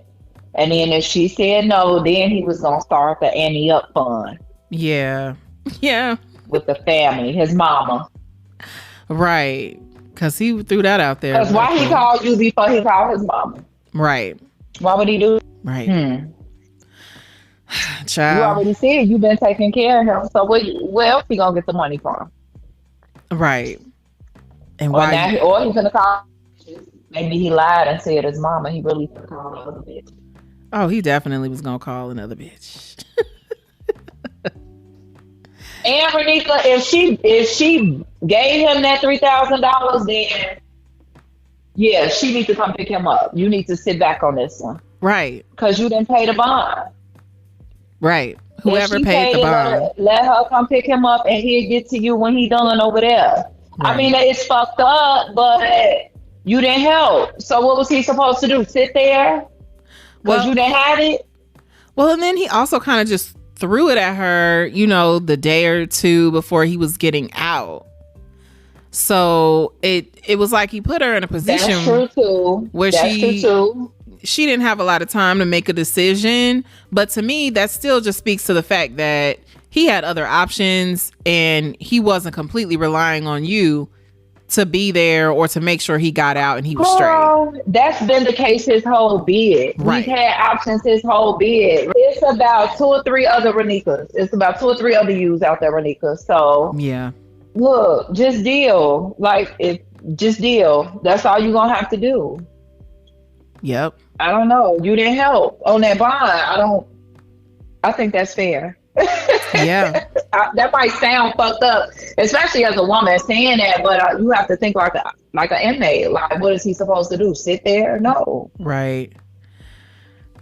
And then if she said no, then he was going to start the Annie Up fund. Yeah. Yeah. With the family, his mama. Right. Because he threw that out there. Because why he called you before he called his mama? Right. Why would he do it? Right. Child. You already said you've been taking care of him. So where else he going to get the money from? Right. And or he's going to call. Maybe he lied and said his mama. He really called another bitch. Oh, he definitely was going to call another bitch. And Renika, if she gave him that $3,000, then yeah, she needs to come pick him up. You need to sit back on this one. Right. Because you didn't pay the bond. Right. Whoever paid the bond. Let her come pick him up and he'll get to you when he done over there. Right. I mean, it's fucked up, but you didn't help. So what was he supposed to do? Sit there? Because you didn't have it? Well, and then he also kind of just threw it at her, the day or two before he was getting out. So it was like he put her in a position. That's true too. Where she didn't have a lot of time to make a decision. But to me, that still just speaks to the fact that he had other options and he wasn't completely relying on you to be there or to make sure he got out and he was straight. That's been the case his whole bid. Right. He's had options his whole bid. It's about 2 or 3 other Renikas. It's about 2 or 3 other yous out there, Renika. So yeah, look, just deal. Just deal. That's all you're gonna have to do. Yep. I don't know. You didn't help on that bond. I think that's fair. Yeah. That might sound fucked up, especially as a woman saying that, but you have to think like an inmate. Like, what is he supposed to do? Sit there? No. Right.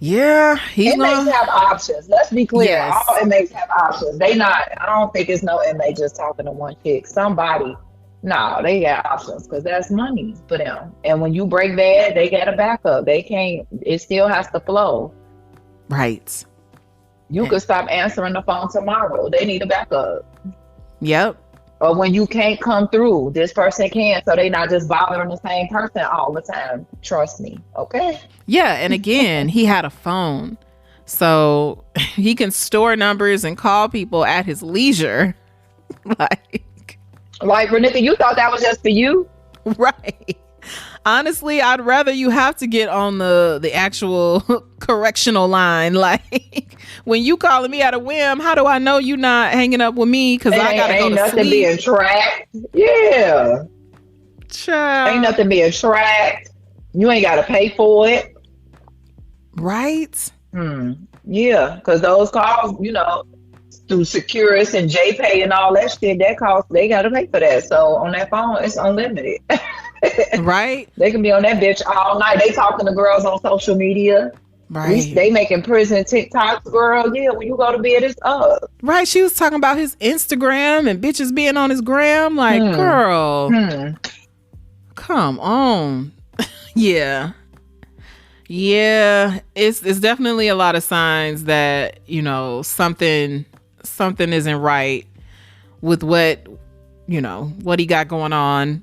Yeah. Inmates have options. Let's be clear. Yes. All inmates have options. I don't think it's no inmate just talking to one chick. Somebody. No, they got options because that's money for them. And when you break that, they got a backup. They can't, it still has to flow. Right. You could stop answering the phone tomorrow. They need a backup. Yep. Or when you can't come through, this person can, so they not just bothering the same person all the time. Trust me. Okay? Yeah. And again, he had a phone. So he can store numbers and call people at his leisure. Like, Renika, you thought that was just for you? Right. Honestly, I'd rather you have to get on the actual correctional line. Like, when you calling me at a whim, how do I know you not hanging up with me? Because I gotta go to sleep. Ain't nothing being tracked. Yeah. Child. Ain't nothing being tracked. You ain't gotta pay for it. Right? Yeah, because those calls, through Securus and JPay and all that shit, that cost, they gotta pay for that. So on that phone, it's unlimited. Right. They can be on that bitch all night. They talking to girls on social media. Right. They making prison TikToks, girl. Yeah, when you go to bed, it's up. Right. She was talking about his Instagram and bitches being on his gram. Like, girl, come on. Yeah. Yeah. It's definitely a lot of signs that, something isn't right with what he got going on.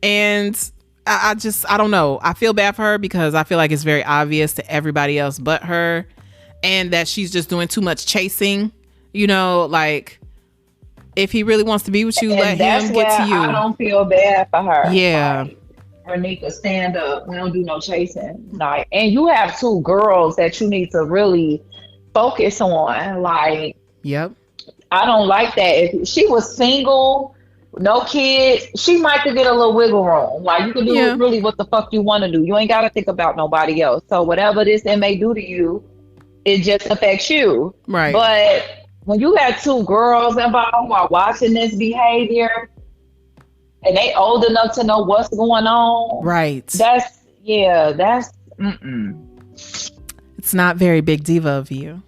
And I don't know. I feel bad for her because I feel like it's very obvious to everybody else but her, and that she's just doing too much chasing. Like, if he really wants to be with you, let him get to you. I don't feel bad for her. Yeah. Renika, stand up. We don't do no chasing. Like, and you have 2 girls that you need to really focus on. Like, yep. I don't like that. If she was single, no kids, she might could get a little wiggle room. Like, you can do really what the fuck you want to do. You ain't got to think about nobody else. So whatever this may do to you, it just affects you. Right. But when you got 2 girls involved while watching this behavior, and they old enough to know what's going on. Right. It's It's not very Big Diva of you.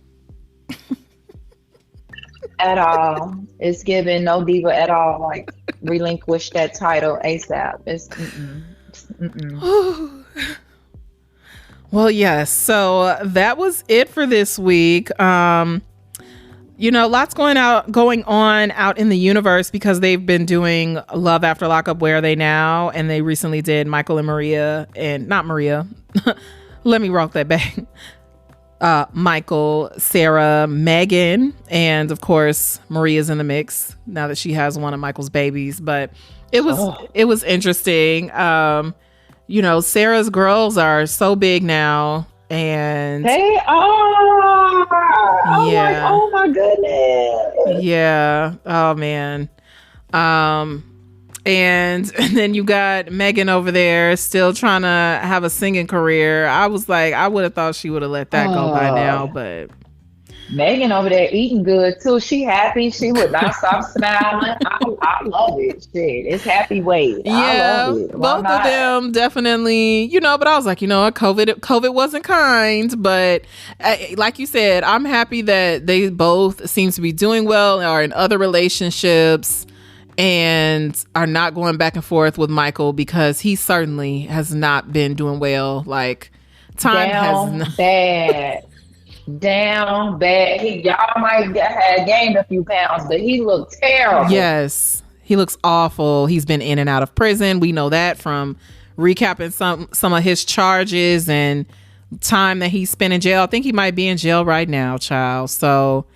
At all. It's given no diva at all. Like, relinquish that title ASAP. It's mm-mm. Well, yes. So that was it for this week. Lots going on out in the universe because they've been doing Love After Lockup. Where Are They Now? And they recently did Michael and Maria, and not Maria. Let me rock that back. Michael, Sarah, Megan, and of course Maria's in the mix now that she has one of Michael's babies. But it was interesting. Sarah's girls are so big now, and they are. Yeah. Oh my goodness. Yeah. Oh man. And then you got Megan over there still trying to have a singing career. I was like, I would have thought she would have let that go by now, but Megan over there eating good too. She happy. She would not stop smiling. I love it. Shit, it's happy weight. Yeah, I love it. both of them definitely. But I was like, COVID wasn't kind. But like you said, I'm happy that they both seem to be doing well, are in other relationships, and are not going back and forth with Michael, because he certainly has not been doing well. Like, time has bad. Down bad. Y'all might have gained a few pounds, but he looked terrible. Yes, he looks awful. He's been in and out of prison. We know that from recapping some of his charges and time that he spent in jail. I think he might be in jail right now, child. So,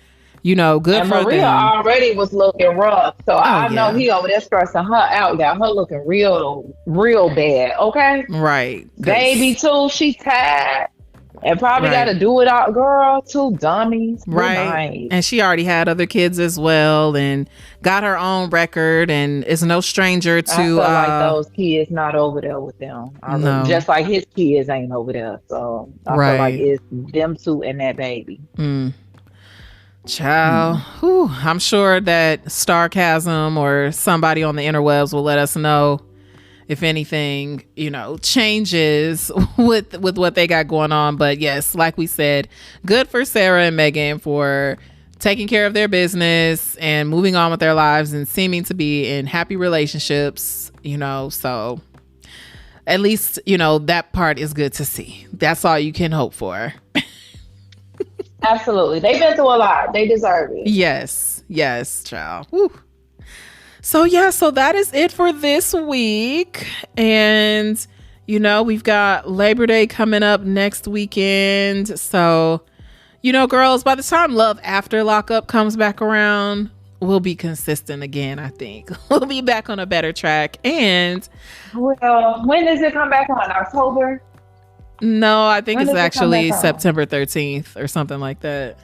good and for Maria them. already was looking rough. So I know he over there stressing her out, got her looking real bad. Okay, right. Baby too. She tired. And probably got to do it all, girl. Two dummies. Right. And she already had other kids as well, and got her own record, and is no stranger to. I feel like those kids not over there with them. No. Just like his kids ain't over there. So I feel like it's them two and that baby. Child. Whew, I'm sure that Starcasm or somebody on the interwebs will let us know if anything, changes with what they got going on. But yes, like we said, good for Sarah and Megan for taking care of their business and moving on with their lives and seeming to be in happy relationships, so at least, that part is good to see. That's all you can hope for. Absolutely. They've been through a lot. They deserve it. Yes, child. Woo. So that is it for this week. And, we've got Labor Day coming up next weekend. So, girls, by the time Love After Lockup comes back around, we'll be consistent again, I think. We'll be back on a better track. And, well, when does it come back on? October? No, I think it's actually September 13th or something like that.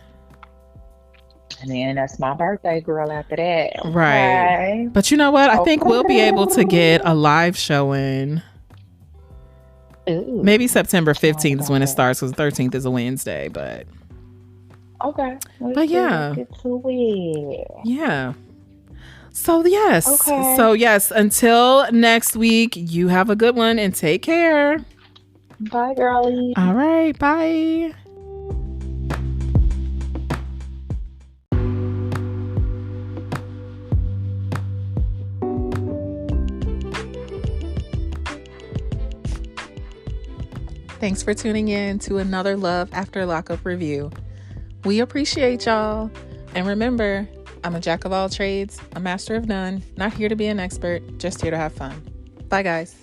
And then that's my birthday, girl, after that. Okay. Right. But you know what? I think we'll be able to get a live showing. Maybe September 15th is when it starts, because the 13th is a Wednesday. But okay. But yeah. Get to it. Yeah. So yes. Okay. So yes, until next week, you have a good one and take care. Bye, girlie. All right. Bye. Thanks for tuning in to another Love After Lockup review. We appreciate y'all. And remember, I'm a jack of all trades, a master of none, not here to be an expert, just here to have fun. Bye, guys.